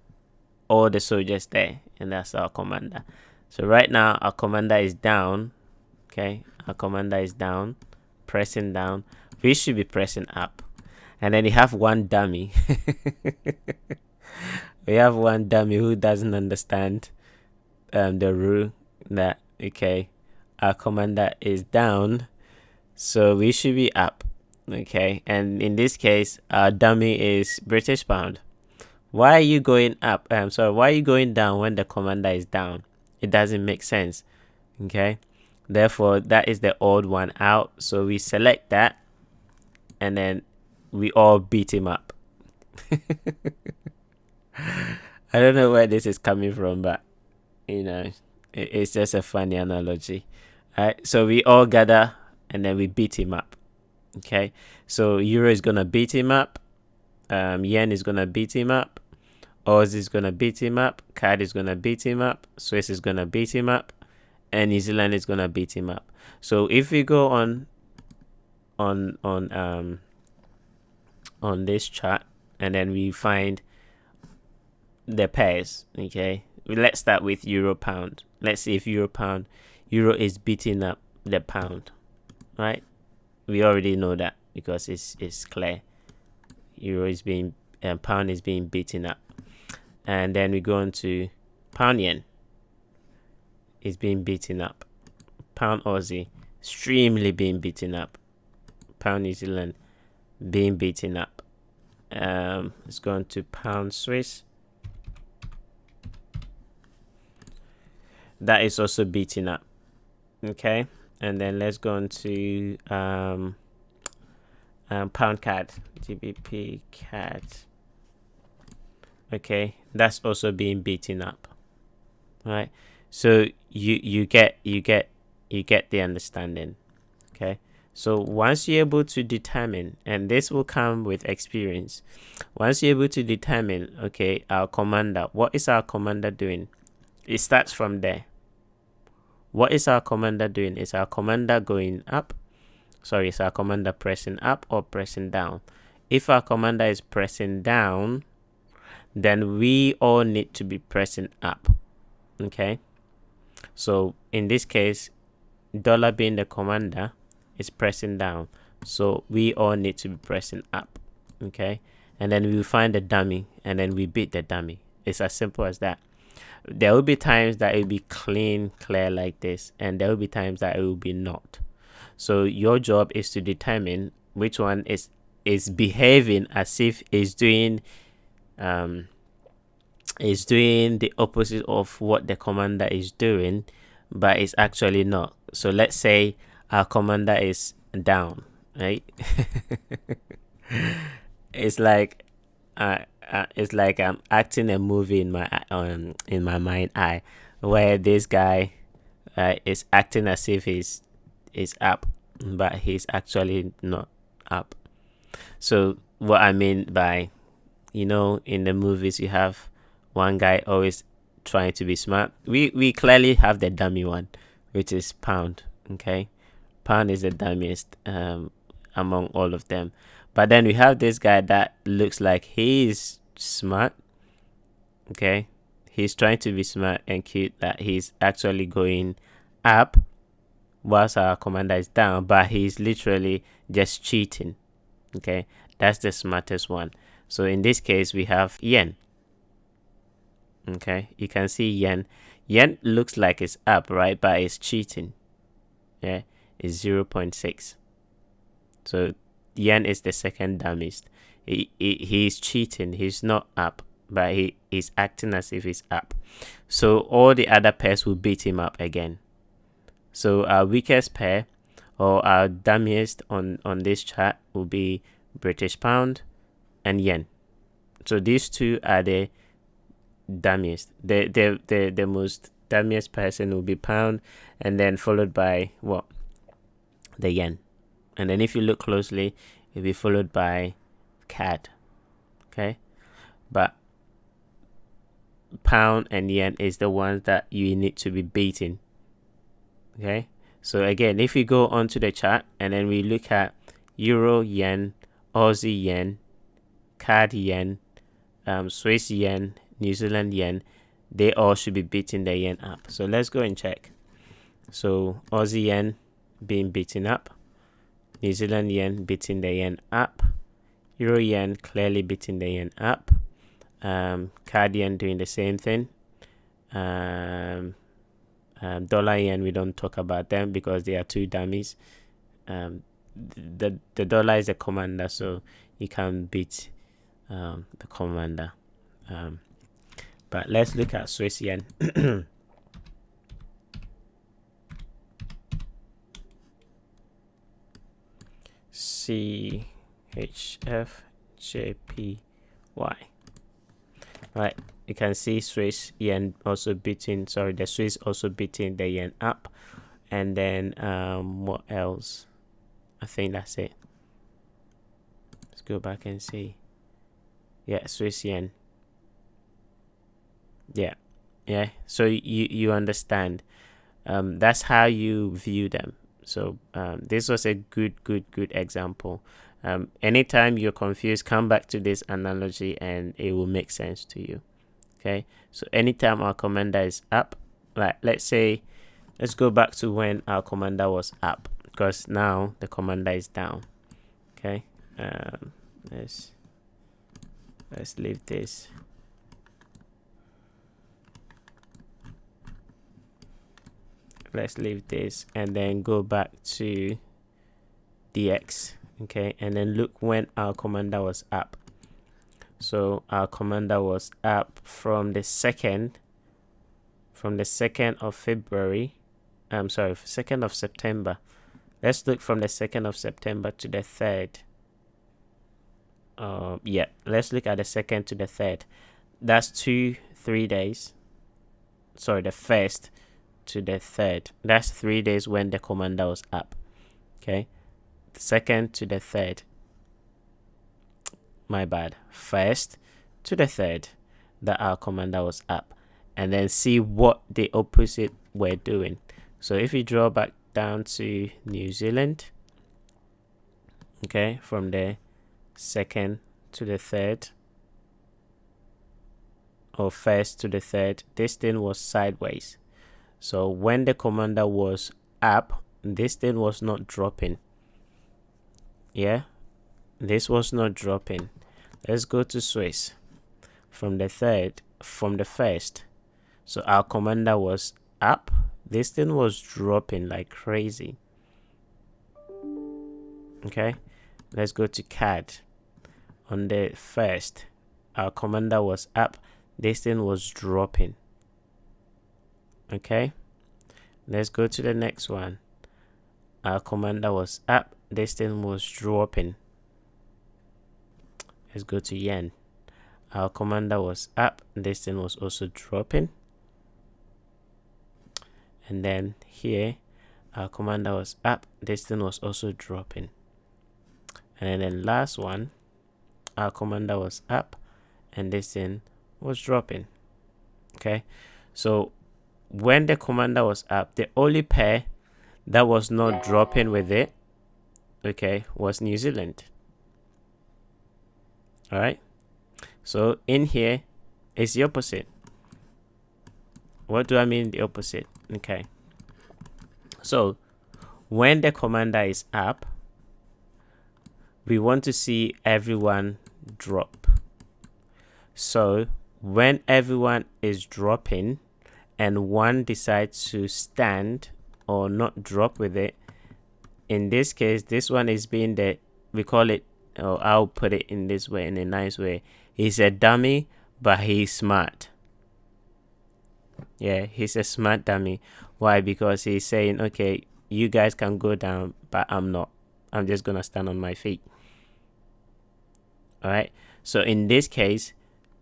S1: all the soldiers there, and that's our commander. So right now our commander is down. Okay, our commander is down, pressing down. We should be pressing up. And then you have one dummy. We have one dummy who doesn't understand the rule that, okay, our commander is down, so we should be up. Okay, and in this case, our dummy is British pound. Why are you going up? Why are you going down when the commander is down? It doesn't make sense. Okay, therefore that is the odd one out. So we select that, and then we all beat him up. I don't know where this is coming from, but it's just a funny analogy. All right, so we all gather and then we beat him up. Okay, so Euro is gonna beat him up, Yen is gonna beat him up, Oz is gonna beat him up, CAD is gonna beat him up, Swiss is gonna beat him up, and New Zealand is gonna beat him up. So if we go on this chart, and then we find the pairs. Okay, let's start with Euro pound. Let's see if Euro is beating up the pound, right? We already know that because it's clear. Pound is being beaten up. And then we go on to pound yen. It's being beaten up. Pound Aussie extremely being beaten up. Pound New Zealand being beaten up. Let's go on to pound Swiss. That is also beaten up. Okay, and then let's go on to pound CAD, GBP CAD. Okay, that's also being beaten up. Right, so you get the understanding. Okay, so once you're able to determine, and this will come with experience, once you're able to determine, okay, our commander, what is our commander doing? It starts from there. What is our commander doing? Is our commander going up? Sorry, is our commander pressing up or pressing down? If our commander is pressing down, then we all need to be pressing up. Okay, so in this case, dollar being the commander is pressing down, so we all need to be pressing up. Okay, and then we find the dummy, and then we beat the dummy. It's as simple as that. There will be times that it will be clear like this, and there will be times that it will be not. So your job is to determine which one is behaving as if it's doing the opposite of what the commander is doing, but it's actually not. So let's say our commander is down, right? It's like I'm acting a movie in my mind eye, where this guy is acting as if he's up, but he's actually not up. So what I mean by, in the movies you have one guy always trying to be smart. We clearly have the dummy one, which is Pound. Okay, Pound is the dummiest among all of them. But then we have this guy that looks like he's smart. Okay, he's trying to be smart and cute, that he's actually going up whilst our commander is down, but he's literally just cheating. Okay, that's the smartest one. So in this case we have Yen. Okay, you can see Yen looks like it's up, right? But it's cheating. Yeah, it's 0.6. so Yen is the second dumbest. He's cheating. He's not up, but he's acting as if he's up. So all the other pairs will beat him up again. So our weakest pair, or our dummiest on this chart, will be British Pound and Yen. So these two are the dummiest. The most dummiest person will be Pound, and then followed by what? The Yen. And then if you look closely, it'll be followed by CAD. Okay, but Pound and Yen is the ones that you need to be beating. Okay, so again, if we go onto the chart and then we look at Euro Yen, Aussie Yen, CAD Yen, Swiss Yen, New Zealand Yen, they all should be beating the Yen up. So let's go and check. So Aussie Yen being beaten up, New Zealand Yen beating the Yen up, Euro Yen clearly beating the Yen up, CAD Yen doing the same thing, Dollar Yen, we don't talk about them because they are two dummies. The dollar is a commander, so you can beat the commander. But let's look at Swiss Yen. CHFJPY. Right, you can see Swiss Yen also beating, the Swiss also beating the Yen up. And then what else? I think that's it. Let's go back and see. Yeah, Swiss Yen. Yeah. So you understand. That's how you view them. So this was a good example. Anytime you're confused, come back to this analogy and it will make sense to you. Okay, so anytime our commander is up, like let's go back to when our commander was up, because now the commander is down. Okay, let's leave this. Let's leave this and then go back to DX. Okay, and then look when our commander was up. So our commander was up from the 2nd of February. 2nd of September. Let's look from the 2nd of September to the 3rd. Let's look at the 2nd to the 3rd. That's 3 days. Sorry, the 1st to the 3rd. That's 3 days when the commander was up. Okay, the 2nd to the 3rd. My bad. 1st to the 3rd that our commander was up, and then see what the opposite were doing. So if you draw back down to New Zealand, okay, from the 2nd to the 3rd, or 1st to the 3rd, this thing was sideways. So when the commander was up, this thing was not dropping. Yeah, this was not dropping. Let's go to Swiss from the 1st. So our commander was up. This thing was dropping like crazy. Okay, let's go to CAD. On the 1st, our commander was up. This thing was dropping. Okay, let's go to the next one. Our commander was up. This thing was dropping. Let's go to Yen. Our commander was up. This thing was also dropping. and then here our commander was up, this thing was also dropping, and then the last one our commander was up and this thing was dropping. Okay, so when the commander was up, the only pair that was not dropping with it, okay, was New Zealand. All right, so in here is the opposite. What do I mean the opposite? Okay, so when the commander is up, we want to see everyone drop. So when everyone is dropping and one decides to stand or not drop with it, in this case, this one is being the, we call it, or I'll put it in this way, in a nice way, he's a dummy, but he's smart. Yeah, he's a smart dummy. Why? Because he's saying, okay, you guys can go down, but I'm not. I'm just gonna stand on my feet. All right, so in this case,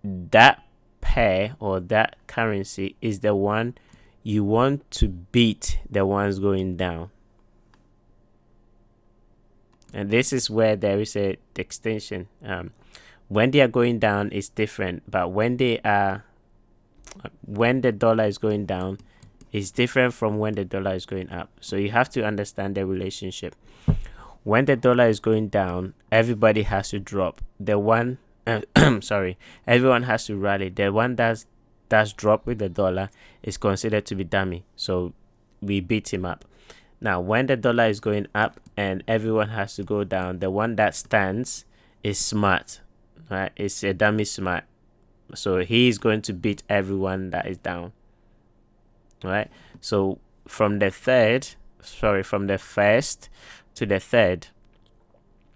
S1: that pair or that currency is the one you want to beat the ones going down. And this is where there is a distinction. When they are going down, it's different, but when the dollar is going down, it's different from when the dollar is going up. So you have to understand the relationship. When the dollar is going down, everybody has to drop. The one, sorry, everyone has to rally. The one that's dropped with the dollar is considered to be dummy. So we beat him up. Now, when the dollar is going up and everyone has to go down, the one that stands is smart, right? It's a dummy smart. So he is going to beat everyone that is down, right? So from the first to the third,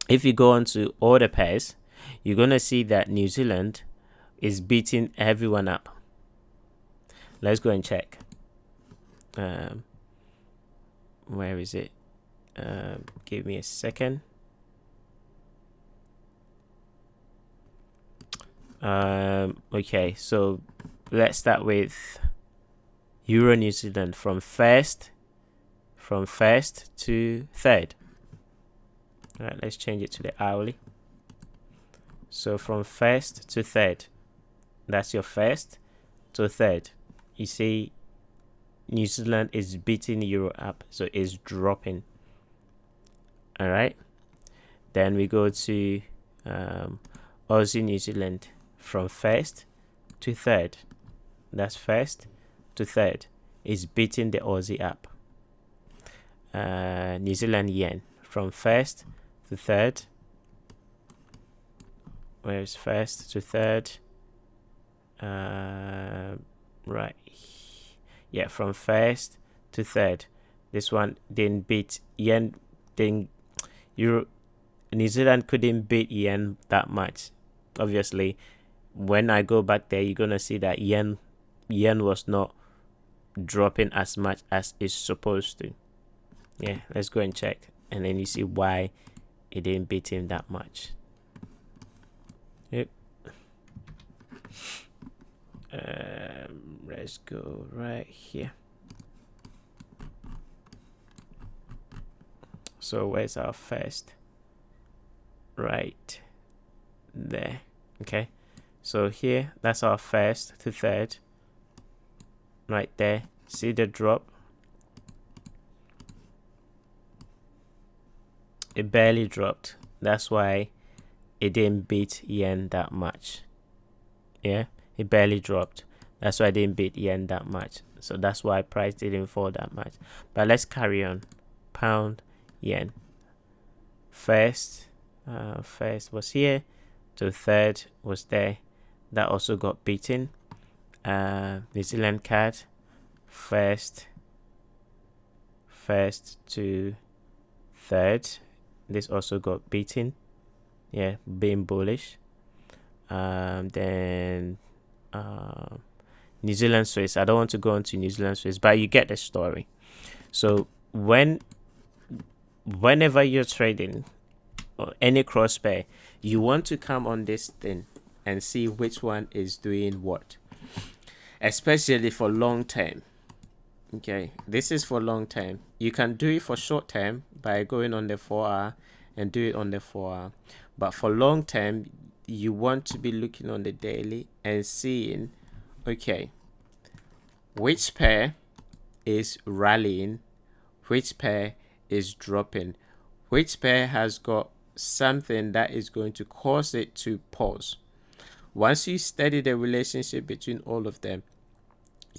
S1: if you go on to all the pairs, you're going to see that New Zealand is beating everyone up. Let's go and check. Where is it? Give me a second. Okay, so let's start with Euro New Zealand from first to third. All right, let's change it to the hourly. So from first to third, that's your first to third. You see New Zealand is beating Euro up, so it's dropping. All right, then we go to Aussie New Zealand from first to third. That's first to third. Is beating the Aussie up. New Zealand yen from first to third. Where's first to third? Right. Yeah, from first to third. This one didn't beat yen. New Zealand couldn't beat yen that much. Obviously, when I go back there, you're gonna see that yen was not dropping as much as it's supposed to. Yeah, let's go and check, and then you see why it didn't beat him that much. Yep. Let's go right here. So where's our first? Right there. Okay, so here, that's our first to third. Right there. See the drop? It barely dropped. That's why it didn't beat yen that much. Yeah, it barely dropped. That's why I didn't beat yen that much. So that's why price didn't fall that much. But let's carry on. Pound, yen. First was here. To third was there. That also got beaten. New Zealand CAD. First to third. This also got beaten. Yeah, being bullish. Then New Zealand Swiss. I don't want to go into New Zealand Swiss, but you get the story. So whenever you're trading or any cross pair, you want to come on this thing and see which one is doing what, especially for long term. Okay, this is for long term. You can do it for short term by going on the 4 hour and do it on the 4 hour. But for long term, you want to be looking on the daily and seeing, okay, which pair is rallying, which pair is dropping, which pair has got something that is going to cause it to pause. Once you study the relationship between all of them,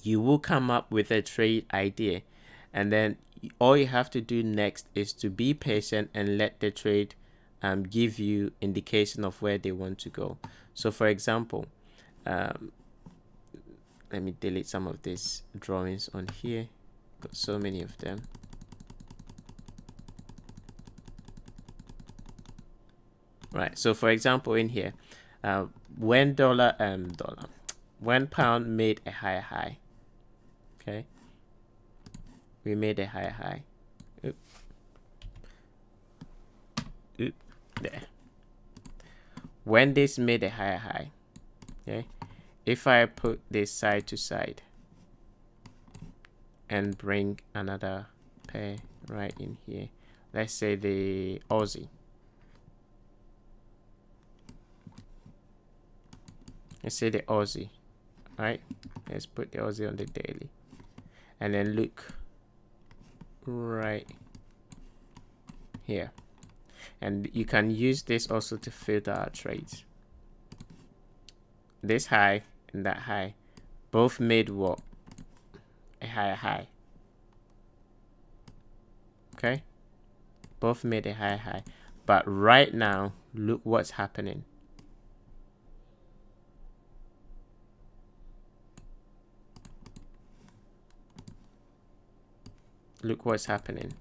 S1: you will come up with a trade idea, and then all you have to do next is to be patient and let the trade give you indication of where they want to go. So for example, let me delete some of these drawings on here. Got so many of them. Right, so for example in here, when when pound made a higher high, okay, we made a higher high. Oop, there. When this made a higher high, okay, if I put this side to side and bring another pair right in here, let's say the Aussie. Let's say the Aussie, right? Let's put the Aussie on the daily, and then look right here, and you can use this also to filter our trades. This high and that high both made what? A higher high. Okay, both made a higher high, but right now look what's happening. Look what's happening.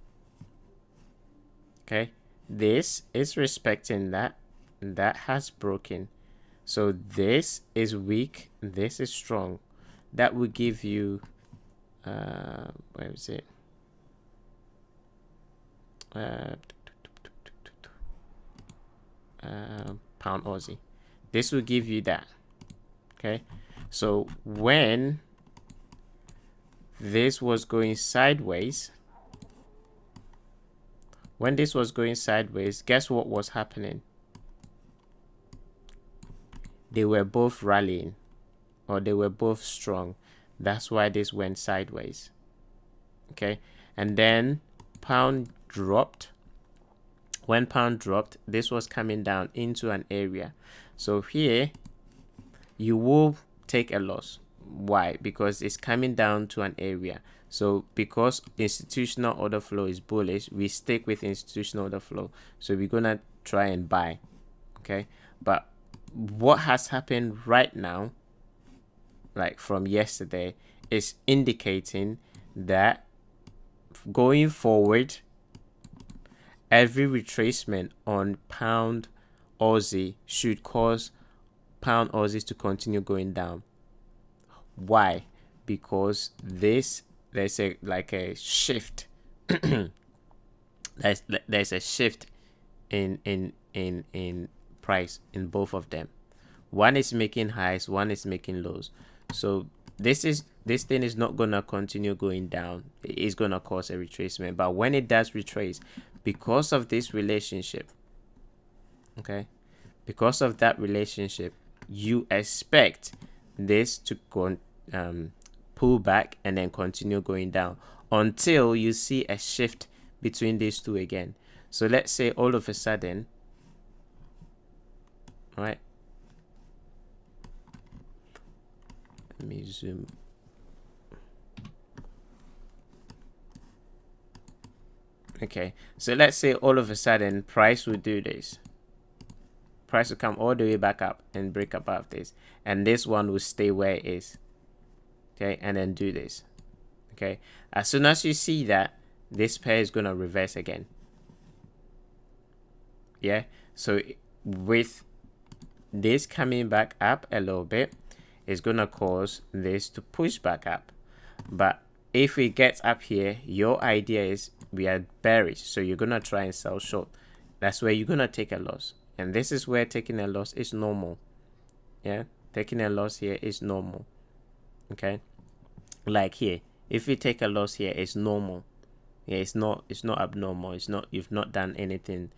S1: Okay, this is respecting that has broken, so this is weak, this is strong. That will give you where is it, pound Aussie. This will give you that. Okay, so when this was going sideways, guess what was happening? They were both rallying, or they were both strong. That's why this went sideways. Okay, and then pound dropped. When pound dropped, this was coming down into an area. So here you will take a loss. Why? Because it's coming down to an area. So because institutional order flow is bullish, we stick with institutional order flow. So we're gonna try and buy. Okay, but what has happened right now, like from yesterday, is indicating that going forward, every retracement on pound Aussie should cause pound Aussies to continue going down. Why? Because there's a shift. there's a shift in price in both of them. One is making highs, one is making lows. So this thing is not gonna continue going down. It is gonna cause a retracement. But when it does retrace, because of this relationship, okay, because of that relationship, you expect this to go pull back and then continue going down until you see a shift between these two again. So let's say all of a sudden, right, let me zoom. Okay, so let's say all of a sudden price will do this. Price will come all the way back up and break above this, and this one will stay where it is. Okay, and then do this. Okay, as soon as you see that, this pair is gonna reverse again. Yeah, so with this coming back up a little bit, it's gonna cause this to push back up. But if it gets up here, your idea is we are bearish, so you're gonna try and sell short. That's where you're gonna take a loss, and this is where taking a loss is normal. Yeah, taking a loss here is normal. Okay, like here, If you take a loss here, it's normal. Yeah, it's not abnormal. It's not, you've not done anything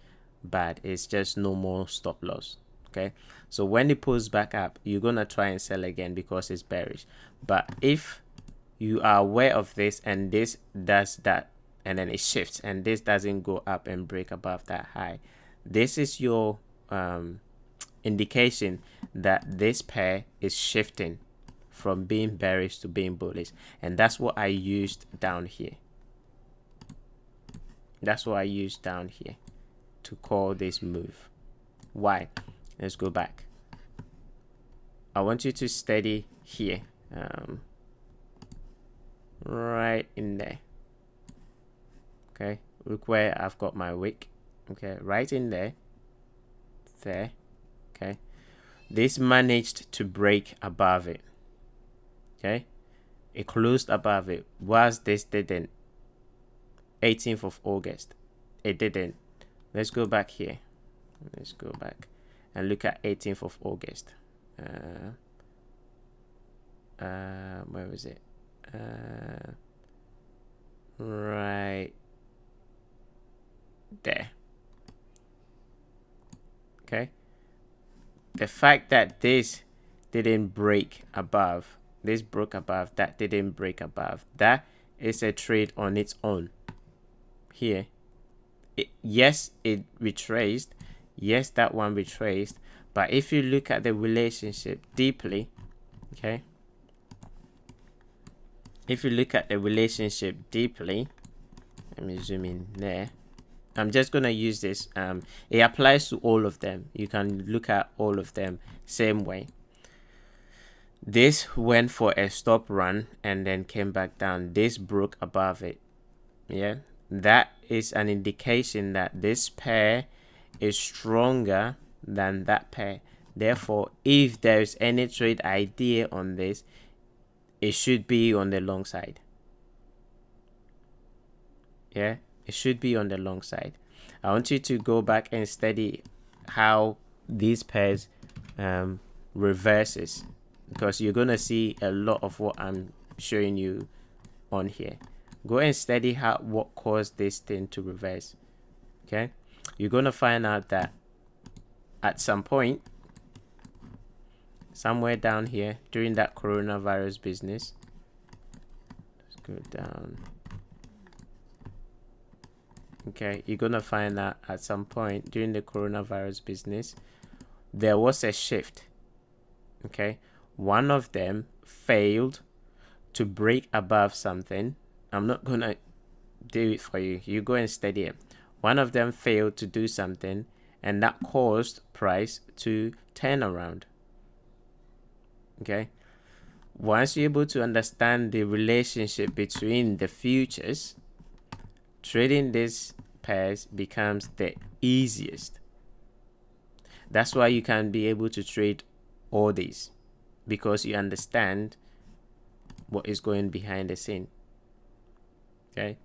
S1: bad. It's just normal stop loss. Okay, so when it pulls back up, you're gonna try and sell again because it's bearish. But if you are aware of this and this does that, and then it shifts and this doesn't go up and break above that high, this is your indication that this pair is shifting from being bearish to being bullish. And that's what I used down here. That's what I used down here to call this move. Why? Let's go back. I want you to steady here, right in there. Okay, look where I've got my wick. Okay, right in there. There. Okay, this managed to break above it. Okay, it closed above it, whilst this didn't. 18th of August, it didn't. Let's go back here. Let's go back and look at 18th of August. Where was it? Right there. Okay, the fact that this didn't break above, this broke above, that didn't break above, that is a trade on its own. Here, yes, it retraced. Yes, that one retraced. But if you look at the relationship deeply, okay, if you look at the relationship deeply, let me zoom in there. I'm just gonna use this. It applies to all of them. You can look at all of them same way. This went for a stop run and then came back down. This broke above it. Yeah, that is an indication that this pair is stronger than that pair. Therefore, if there's any trade idea on this, it should be on the long side. Yeah, it should be on the long side. I want you to go back and study how these pairs reverses, because you're gonna see a lot of what I'm showing you on here. Go and study what caused this thing to reverse. Okay, you're gonna find out that at some point, somewhere down here during that coronavirus business, let's go down. Okay, you're gonna find that at some point during the coronavirus business, there was a shift. Okay, one of them failed to break above something. I'm not gonna do it for you. You go and study it. One of them failed to do something, and that caused price to turn around. Okay, once you're able to understand the relationship between the futures, trading these pairs becomes the easiest. That's why you can be able to trade all these, because you understand what is going behind the scene. Okay,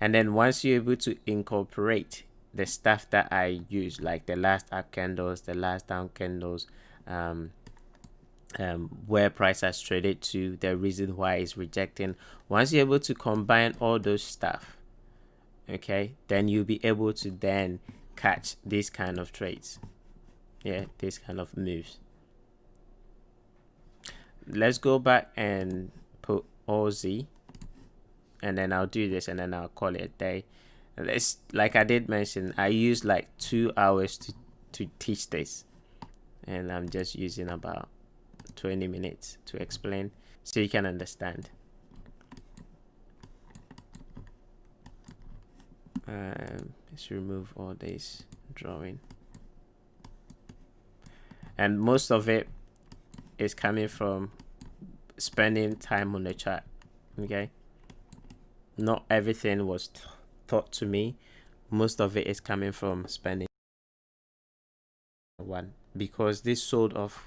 S1: and then once you're able to incorporate the stuff that I use, like the last up candles, the last down candles, where price has traded to, the reason why it's rejecting, once you're able to combine all those stuff, okay, then you'll be able to then catch these kind of trades. Yeah, these kind of moves. Let's go back and put Aussie, and then I'll do this and then I'll call it a day. Let's, like I did mention, I use like 2 hours to teach this, and I'm just using about 20 minutes to explain so you can understand. Let's remove all this drawing, and most of it is coming from spending time on the chart. Okay, not everything was taught to me. Most of it is coming from spending one, because this sold off